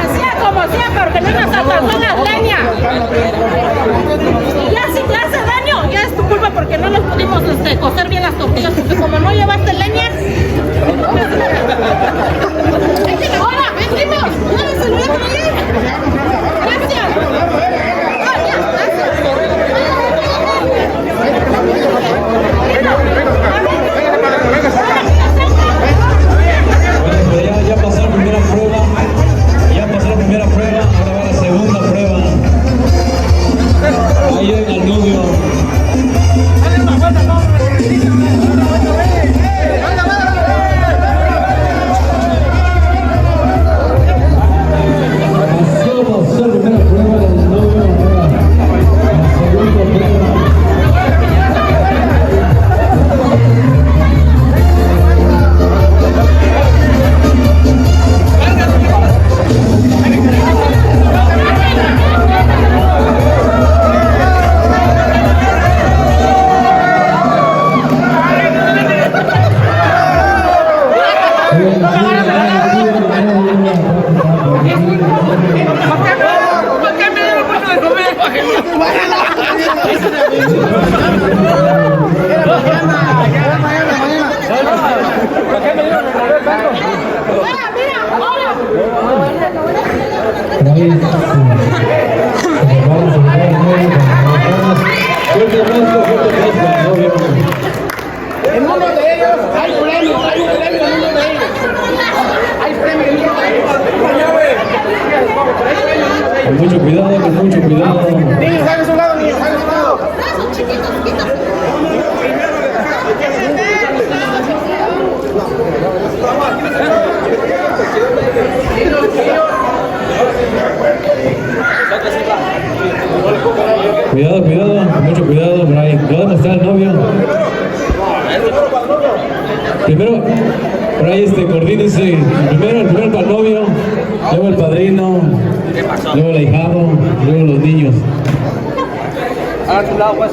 Hacía como sea, porque no nos alcanzó las leñas. Y ya si te hace daño, ya es tu culpa porque no nos pudimos cocer bien las tortillas, porque como no llevaste leña. ¡Hola, vendimos! ¡Hola, se lo voy a traer! ¡Gracias! Ya pasó la primera prueba, ahora va la segunda prueba. Ahí en el novio. Pasó la primera prueba del novio, ahora la segunda prueba. En uno de ellos hay premio, en uno de ellos hay premio. Con mucho cuidado, con mucho cuidado. Niños, hagan su lado, niños, hagan su lado. Cuidado, cuidado, con mucho cuidado por ahí. Le voy a mostrar al novio. Primero, por ahí coordínense. Primero para el novio, luego el padrino, luego el ahijado, luego los niños. A tu lado, pues.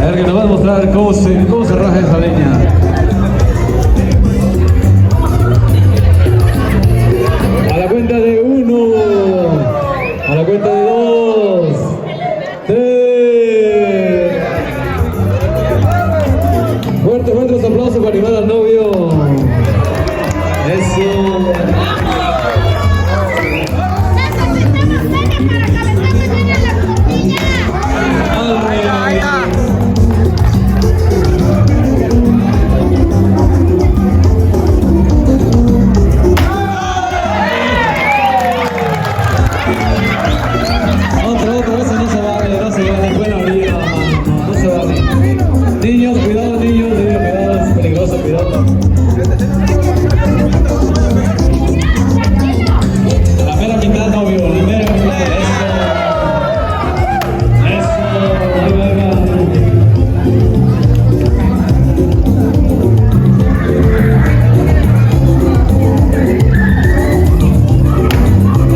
A ver, que nos va a mostrar cómo se raja esa leña. A la cuenta de 1, a la cuenta de 2, 3. Fuerte los aplausos para animar al novio. Eso. Niños, cuidado, es peligroso, cuidado. La mera mitad, novio, la mera mitad, eso, ahí va.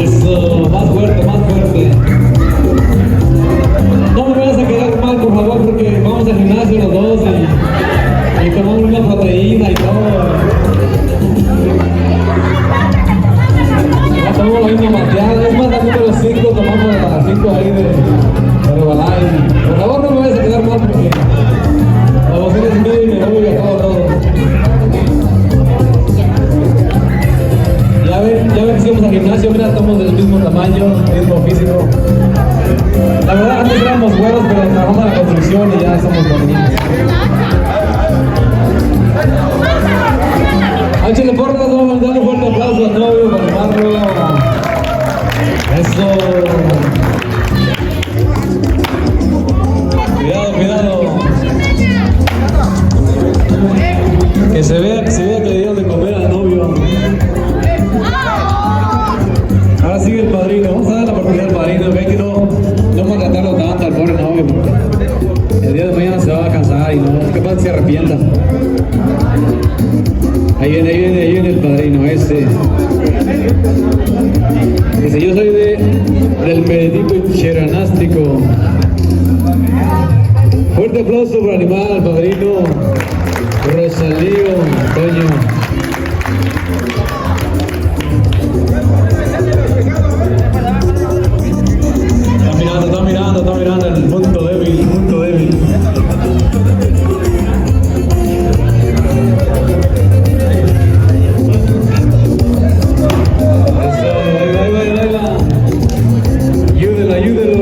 Eso, más fuerte. No me vayas a quedar mal, por favor, porque vamos al gimnasio los dos y tomamos una proteína y todo. Ya tomamos la misma mateada, es más, también de los 5 tomamos las 5 ahí de Herbalife. Por favor, no me vayas a quedar mal, porque a los 6:30 me voy y acabo todo. Ya ven que si vamos al gimnasio, mira, estamos del mismo tamaño, mismo físico. La verdad, antes éramos buenos, pero trabajamos en la construcción y ya somos bonitos. Ángel Porras, vamos a darle un fuerte aplauso al novio para animarlo. Eso. Cuidado. Que se vea que le dieron de comer al novio. Ahora sigue el padrino, vamos a dar la oportunidad al padrino, ve que no maltratarlo tanto al pobre novio, porque el día de mañana se va a cansar y no, capaz que se arrepienta. Ahí viene el padrino, ese. dice. Dice, yo soy del Meredito Cheranástico. Fuerte aplauso para animar al padrino Rosalío Toño. Está mirando el punto débil, el punto débil. Ahí va. Ayúdelo.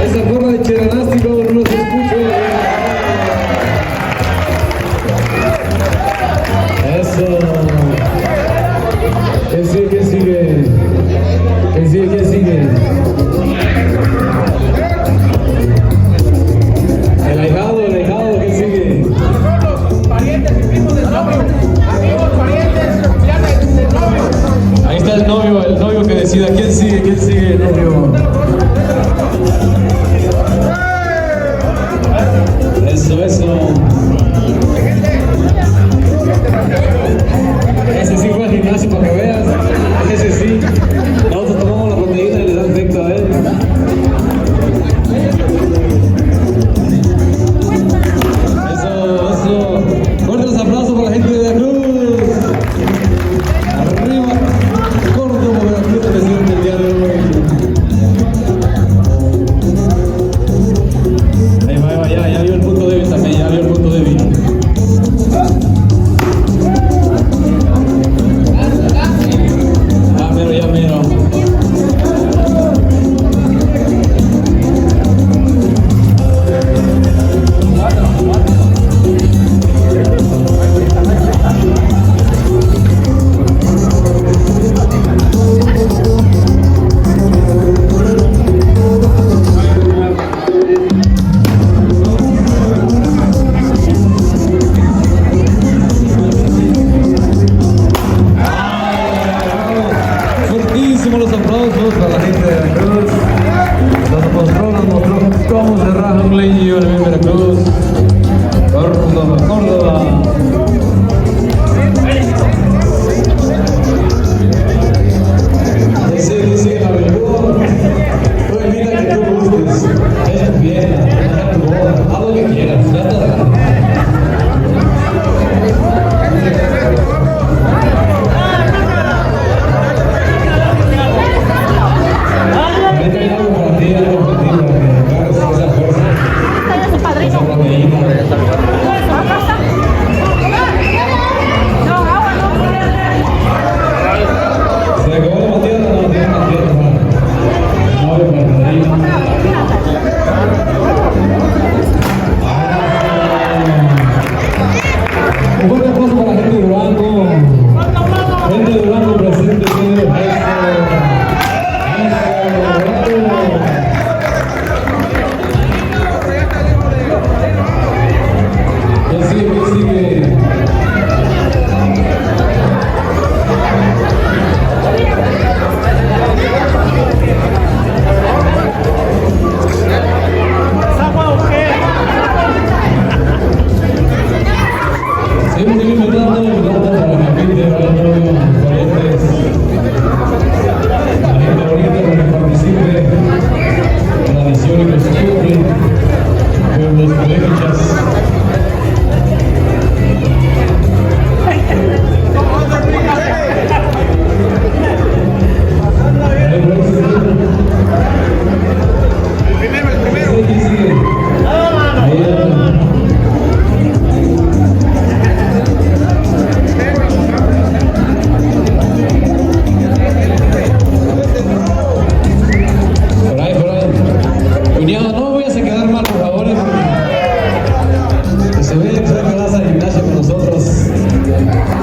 Esa porra de Cheranástico, no se escucha. Eso. ¿Qué sigue? ¿Qué sigue? El ahijado, ¿qué sigue? Parientes y primos del novio. Amigos, parientes, familiares del novio. Ahí está el novio que decida quién sigue el novio. Eso. Ese sí fue al gimnasio para que veas. Ese sí. Nosotros tomamos la proteína y le da efecto a él. Eso. Fuertes aplausos para la gente de Veracruz. Arriba, Córdoba, Veracruz, presidente el día de hoy. Ahí va, ya vio el punto débil también, Ya miro. Fuertísimos los aplausos para la gente de Veracruz. Nos mostró cómo se raja un leño en Veracruz. Córdoba. Dice la verdad. Tú evita que tú gustes. Es tu piel, es tu voz, haz lo que quieras, ya te da. Un fuerte aplauso para la gente de Durango. Gente de Durango presente. ¿Qué sigue? Seguimos invitando para la gente de Valladolid, parientes, la gente bonita para que participe, tradición y costumbre, pueblos colegias. Cuñado, no voy a quedar mal, por favor, que se ve que vas al gimnasio con nosotros.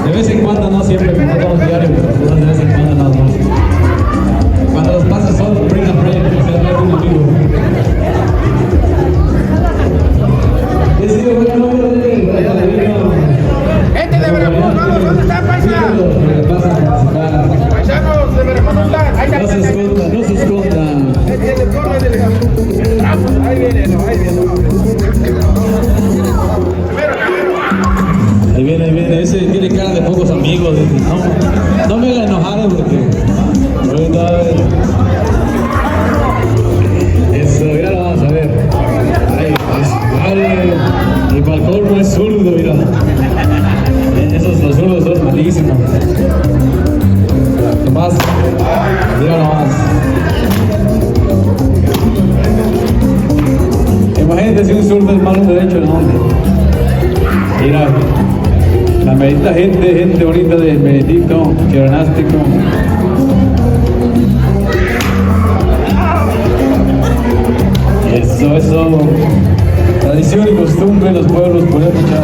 De vez en cuando, no siempre, como todos diarios, pero de vez en cuando nada más. Cuando los pases son bring a friend, o sea, no es un amigo. Decido, bueno, no voy a Gente de Veracruz, vamos, ¿dónde están, paisanos? Paisanos de Veracruz, ¿dónde están? Ahí no se escondan. Ahí viene. Ahí viene, ese tiene cara eran de pocos amigos. No me la enojaron porque eso, ya lo vamos a ver. Ay, el balcón no es zurdo, mira. Los zurdos son malísimos. Nomás, mira nomás. Imagínate si un zurdo es malo derecho, no, hombre. Mira, la medita gente bonita de meditito, quironástico. Eso. Tradición y costumbre de los pueblos, podemos escuchar.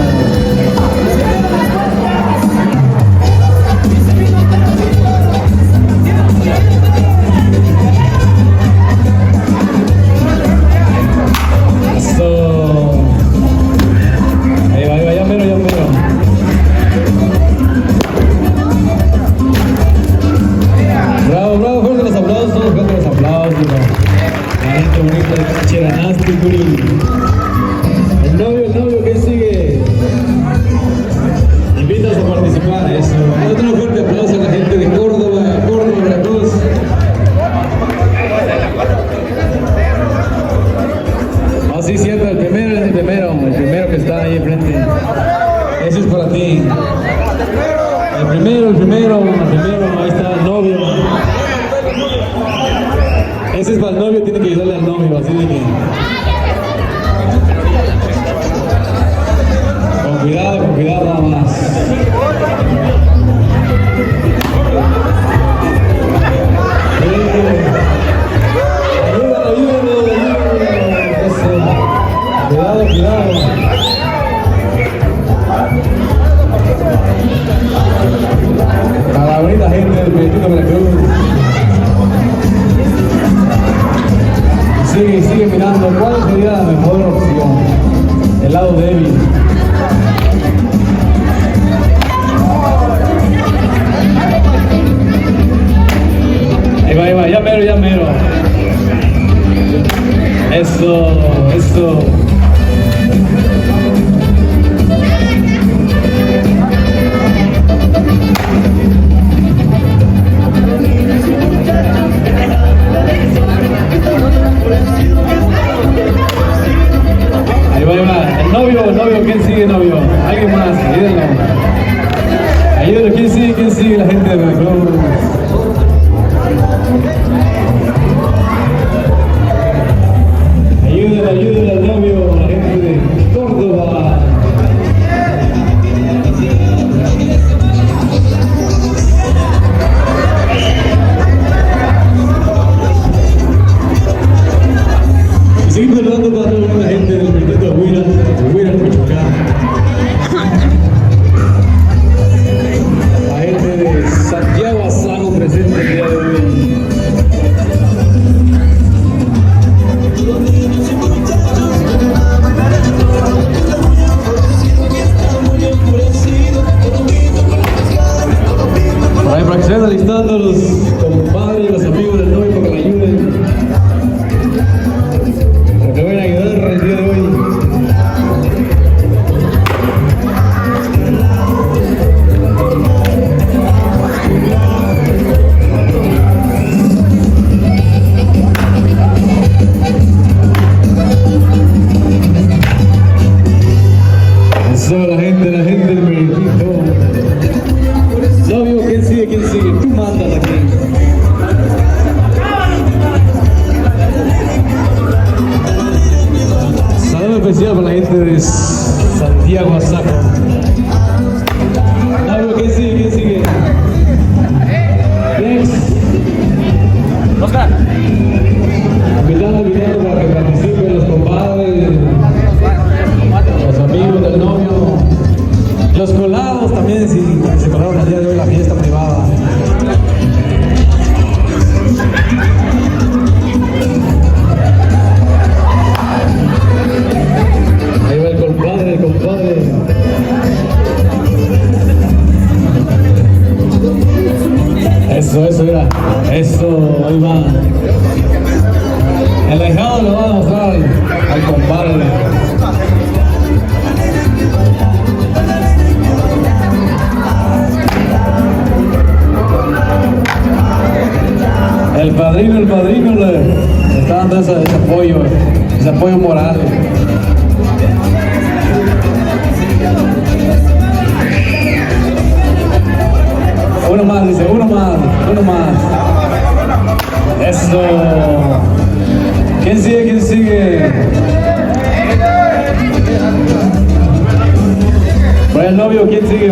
El novio, ¿qué sigue? Invitas a participar, eso. Otro fuerte aplauso a la gente de Córdoba, Veracruz. Ah, sí, cierto, el primero que está ahí enfrente. Ese es para ti. El primero, ahí está el novio. Ese es para el novio, tiene que ayudarle al novio, así de que... Con cuidado nada más. Ayúdalo. Eso. Cuidado. Para la bonita gente del Meditito Veracruz. Sigue mirando cuál sería la mejor opción. El lado débil. Ahí va, ya mero. Eso. Ahí va. El novio, ¿quién sigue novio? Alguien más, ayúdenlo. ¿Quién sigue la gente de Veracruz? Ayúdenle al novio, a la gente de Córdoba. Seguimos saludando para toda la gente del Meditito Huira, Michoacán. La gente de Santiago Azago presente el día de hoy. Para que se vayan alistando los compadres y los amigos del novio para que le ayuden. Para que vayan a ayudar el día de hoy. Eso, la gente del Meditito. Novio, ¿quién sigue? Tú mandas aquí. Saludo especial para la gente de Santiago Azaco. Novio, ¿quién sigue? Yes. Oscar. Invitando para que participen los compadres, los amigos del novio. Los colados también, si se colaron el día de hoy la fiesta privada. Ahí va el compadre. Eso, mira. Eso, ahí va. El ahijado lo va a mostrar al compadre. padrino le está dando ese apoyo moral. Uno más, dice, uno más. Eso. ¿Quién sigue? Para el novio, ¿quién sigue?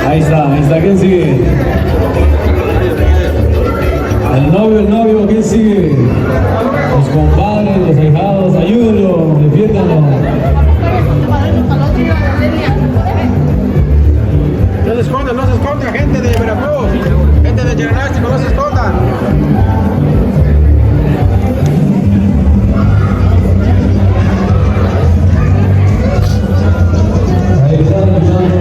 Ahí está, ¿quién sigue? El novio, ¿quién sigue? Los compadres, los ahijados, ayúdenlo, defiéndanlo. No se escondan, gente de Veracruz, gente de Chernástica, no se escondan. Ahí están luchando.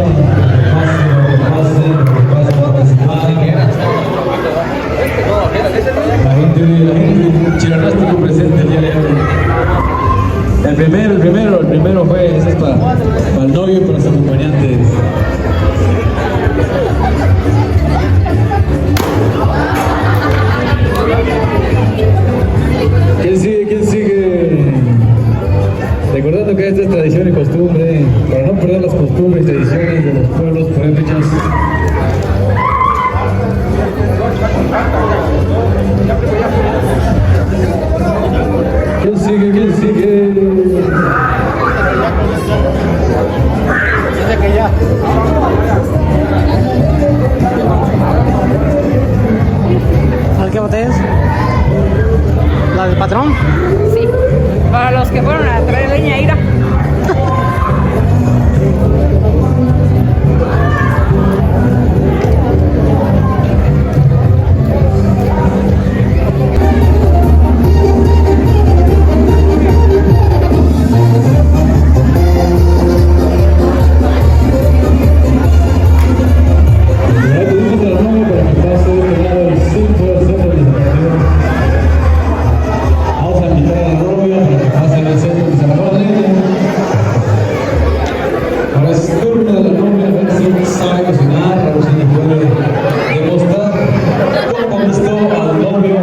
La gente Chernástica presente el día de hoy. El primero fue, ese es para el novio y para los acompañantes. ¿Quién sigue? Recordando que esta es tradición y costumbre, para no perder las costumbres y tradiciones de los pueblos puréperas. ¿Quién sigue? Dice que ya. ¿Sabes qué botella es? ¿La del patrón? Sí, para los que fueron a traer leña ira. Vamos a invitar a la novia para que pase en el centro de San Padre. Ahora es turno de la novia, a ver si sabe cocinar, a ver si nos puede demostrar cómo conquistó al novio.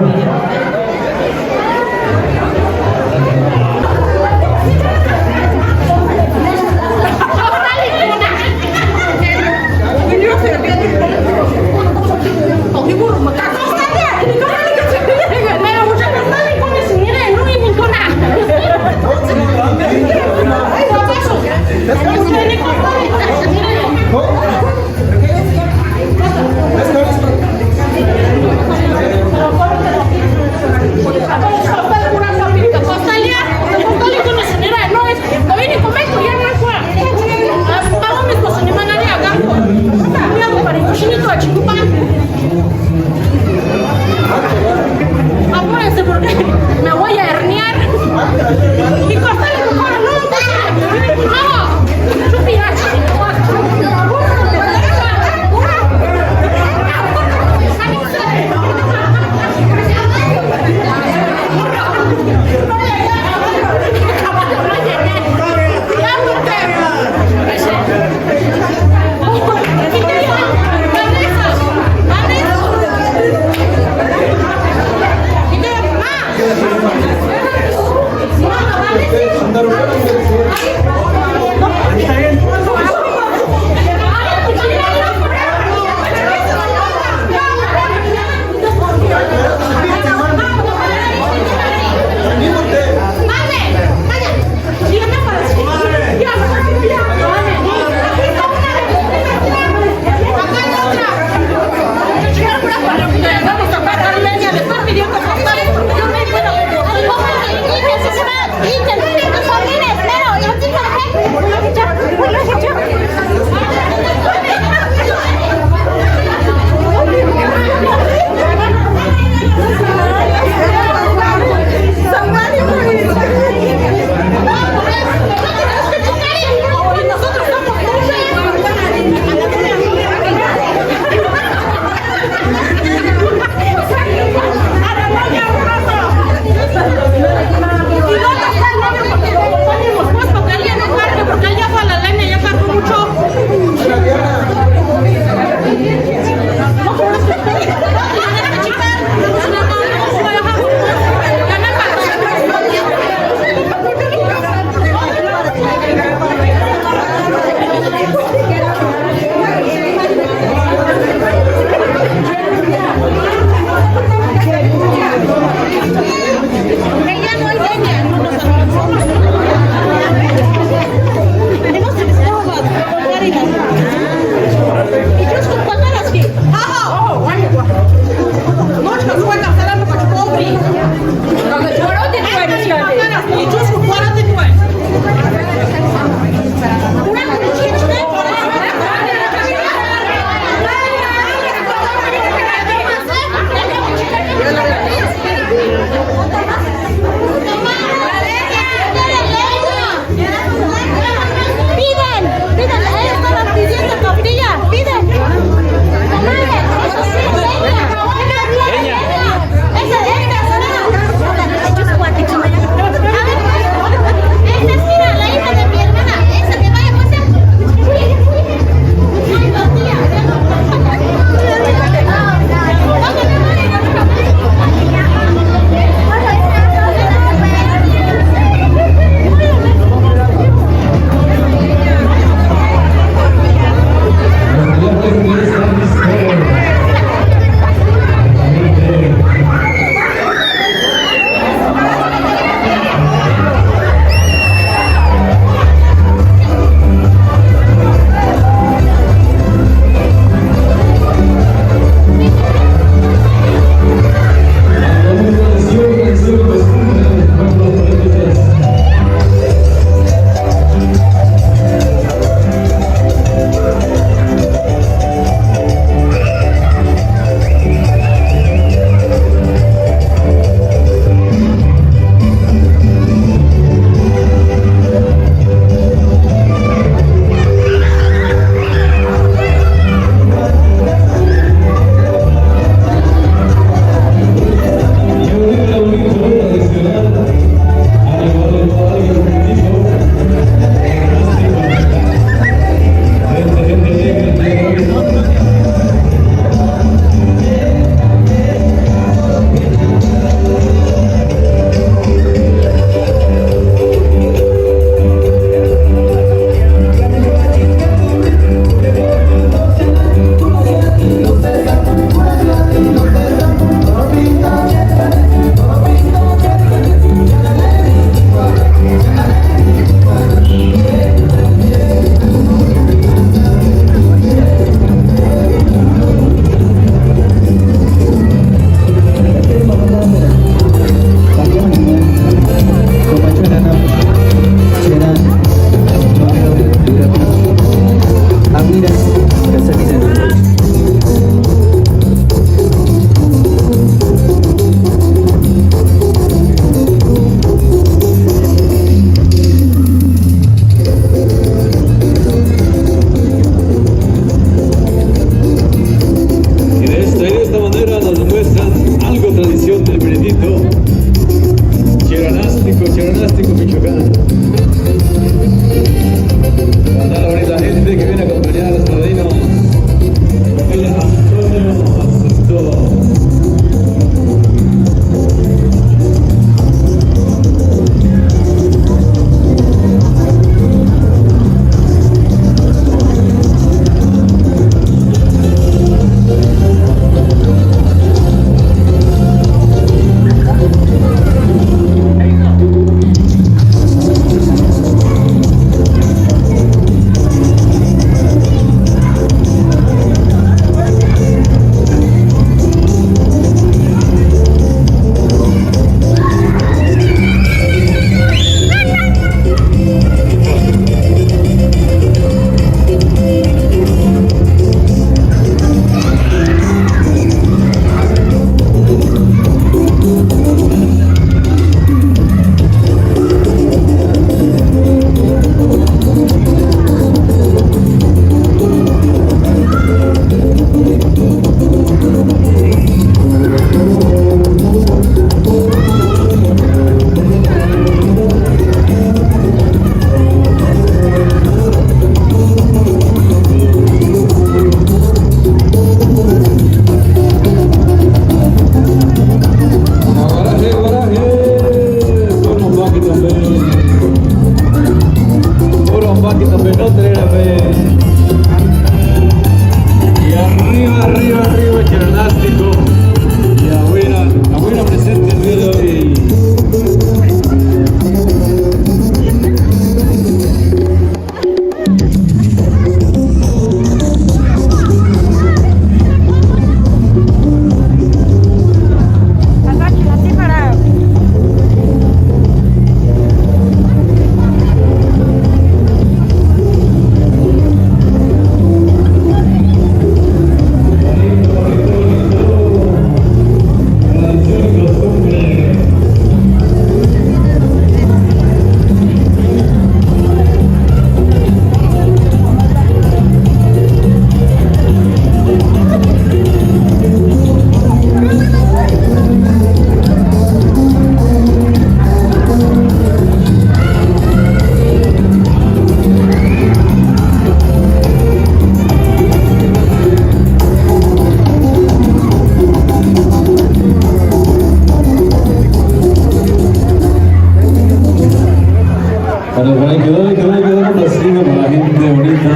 Bueno, por ahí quedó un aplauso para la gente bonita.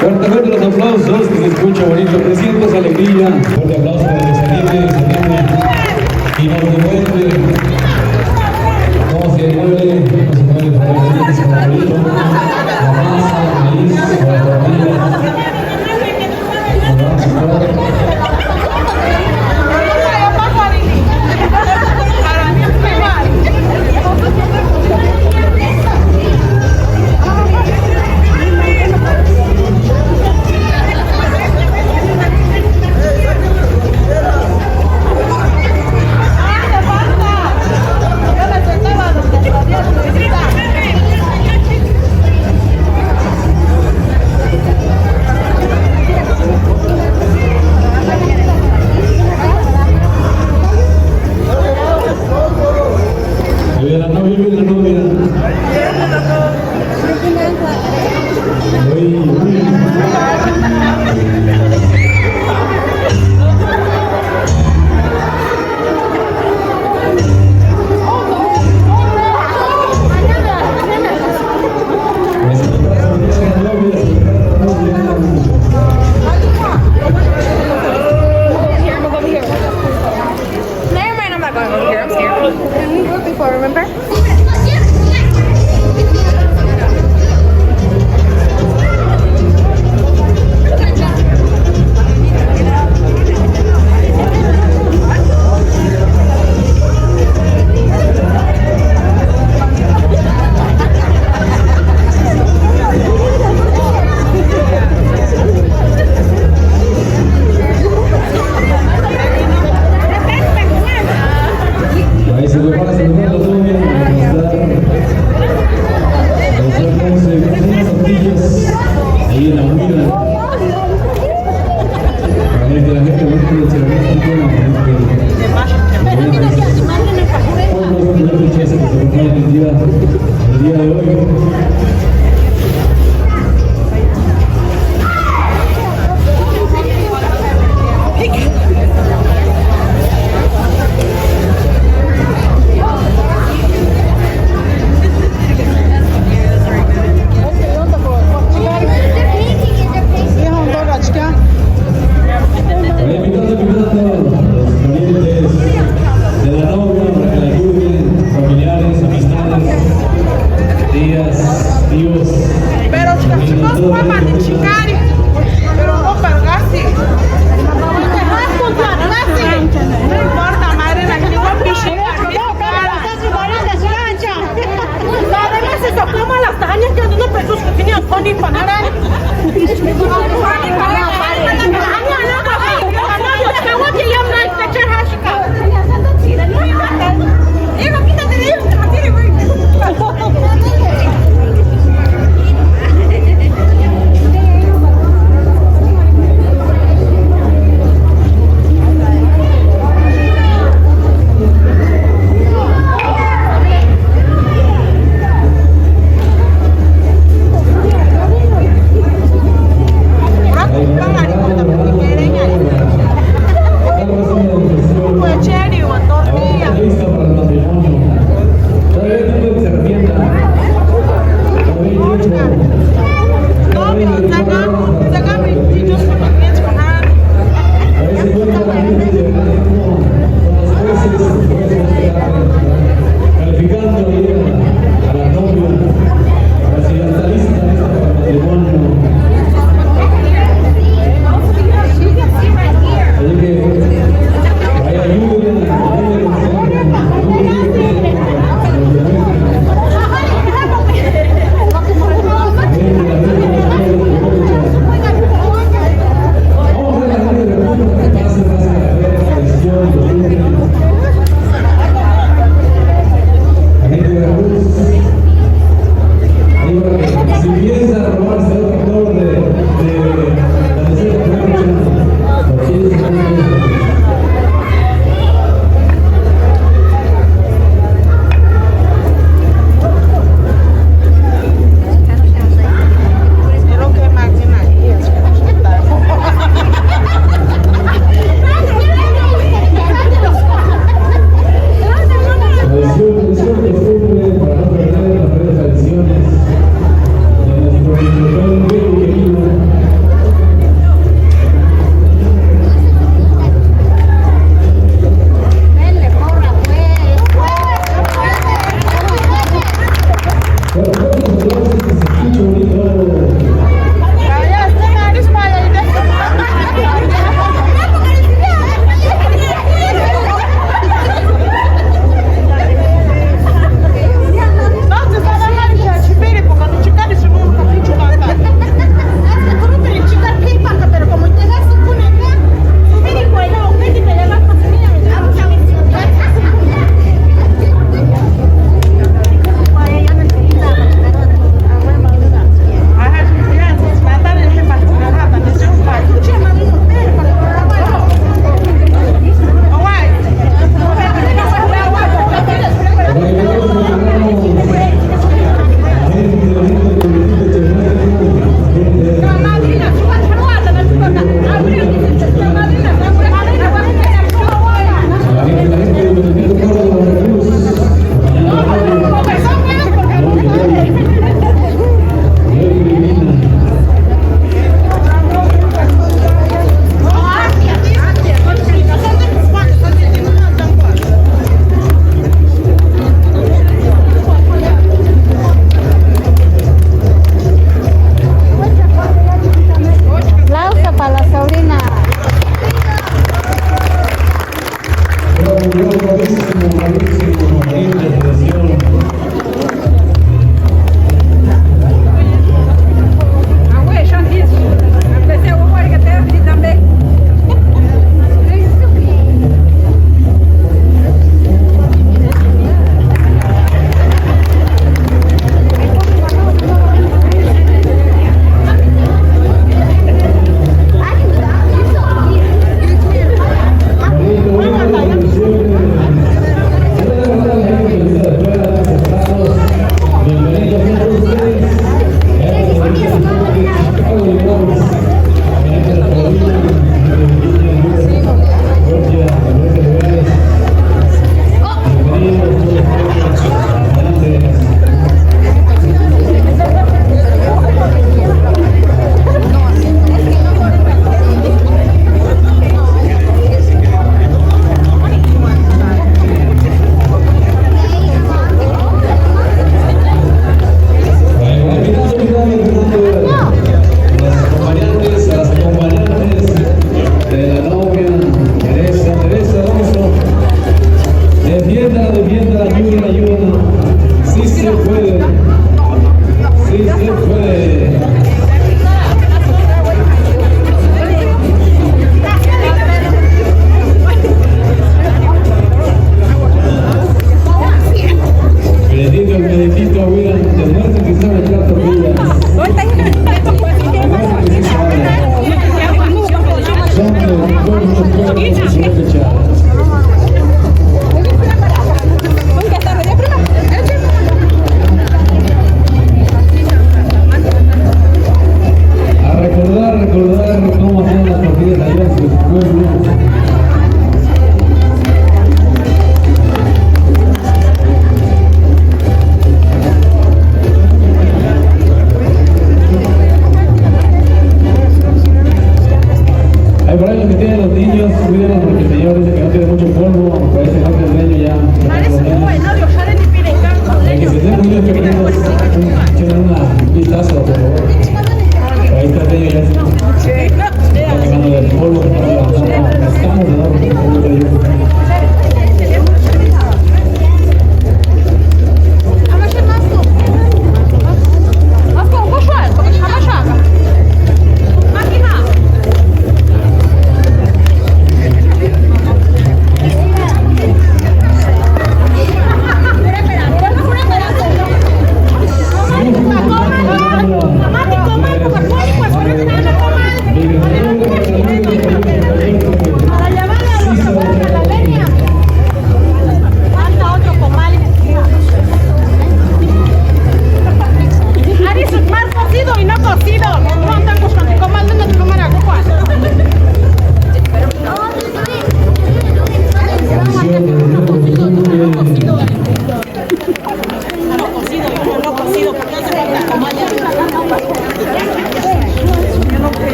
Fuertemente los aplausos, que se escucha bonito. Presientos alegría. Fuerte aplauso para que se anime y nos demuestre cómo se mueve fuertemente con bonito. La masa, el maíz, la tortilla. Ahí se prepara todo bien.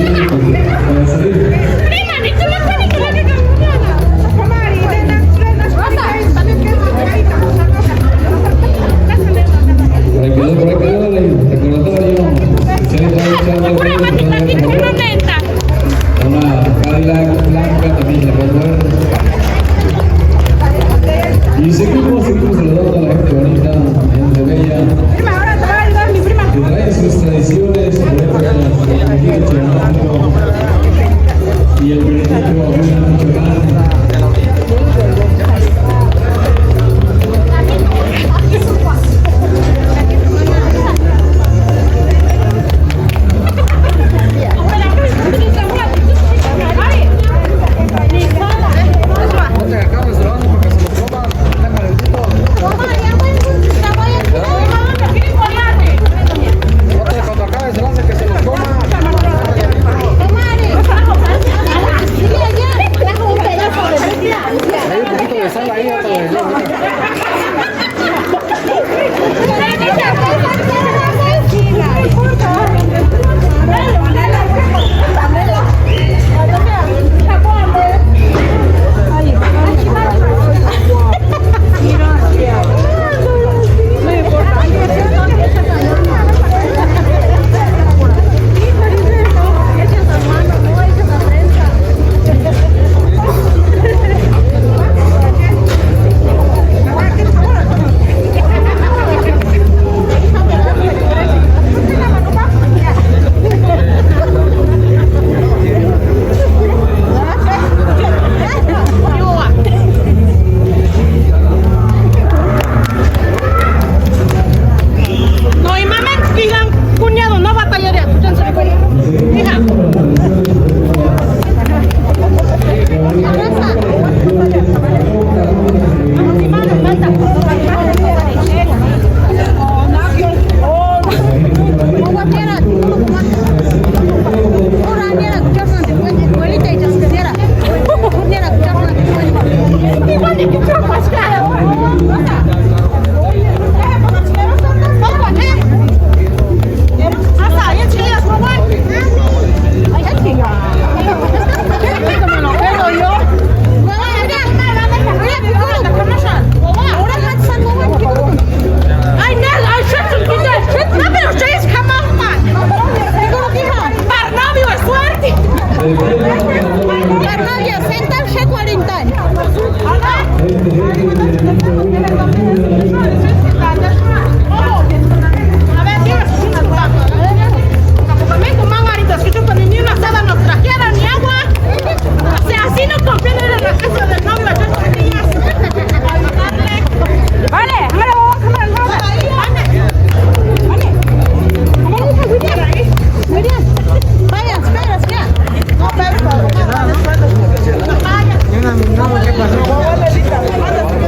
Prima, ni tú la tienes que la que una Cadillac blanca también la puedo ver. Y seguimos saludando a la gente bonita, gente bella, que trae sus tradiciones, y el beneficio No, ¿qué pasó?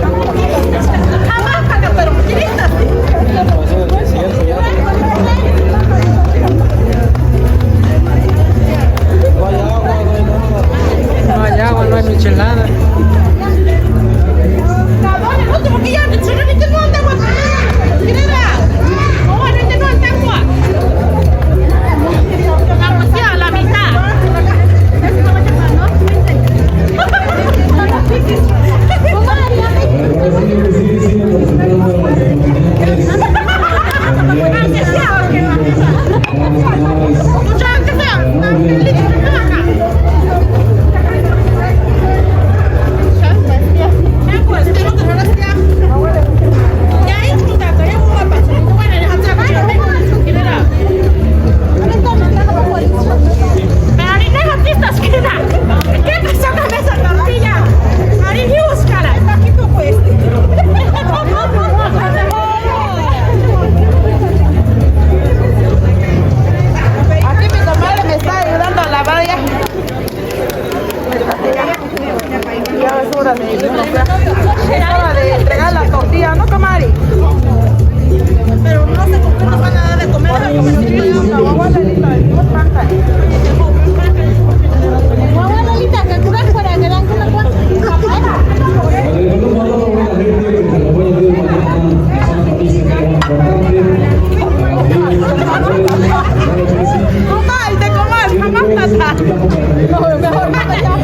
Mejor manda ya.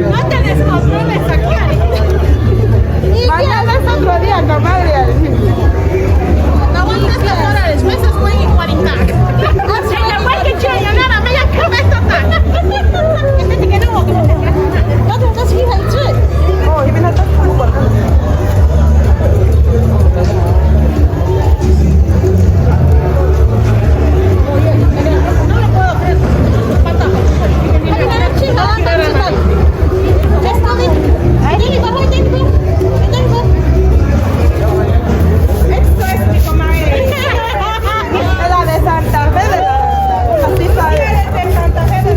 No te descontroles aquí, Ari. Mañana es otro día, normal. No aguantes las horas, después es muy igualitario. Se le fue que chaya, nada, me ya cabeza tan. Oh, y viene todo por acá. La de Santa Fe de la cita de Santa Fe de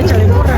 Échale porra.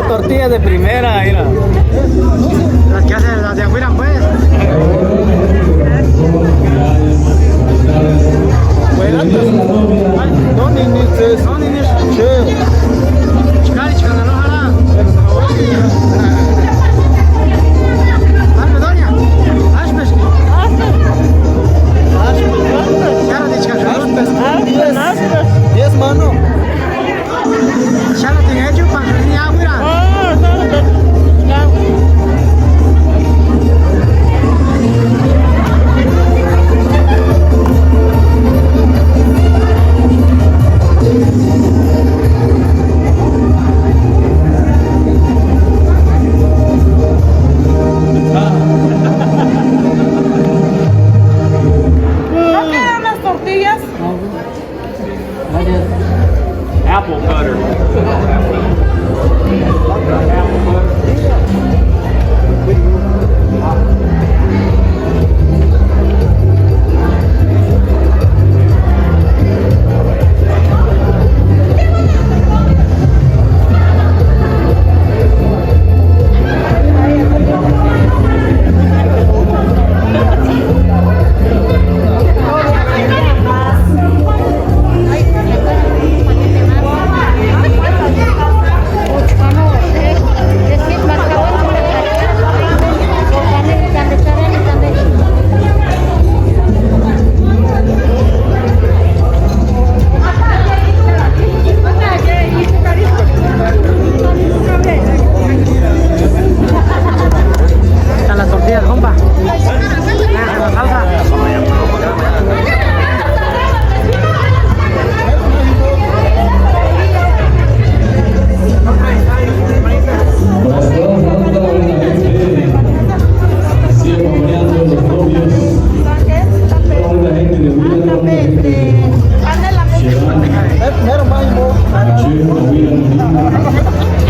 Tortillas de primera, mira. Las que hacen las de afuera, pues. Apple butter.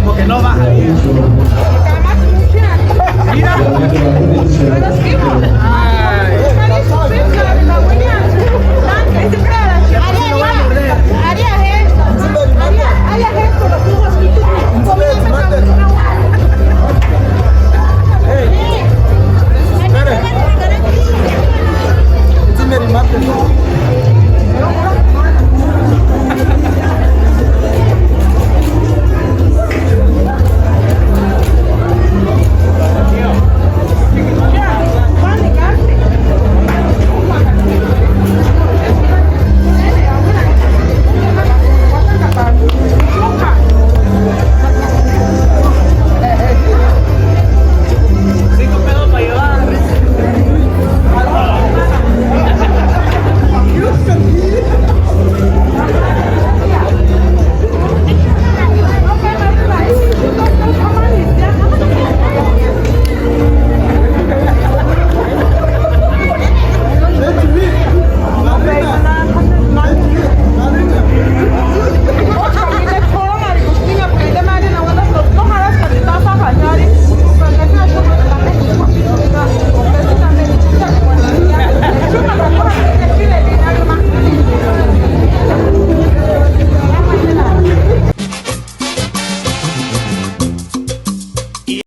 Porque no baja bien. Mira.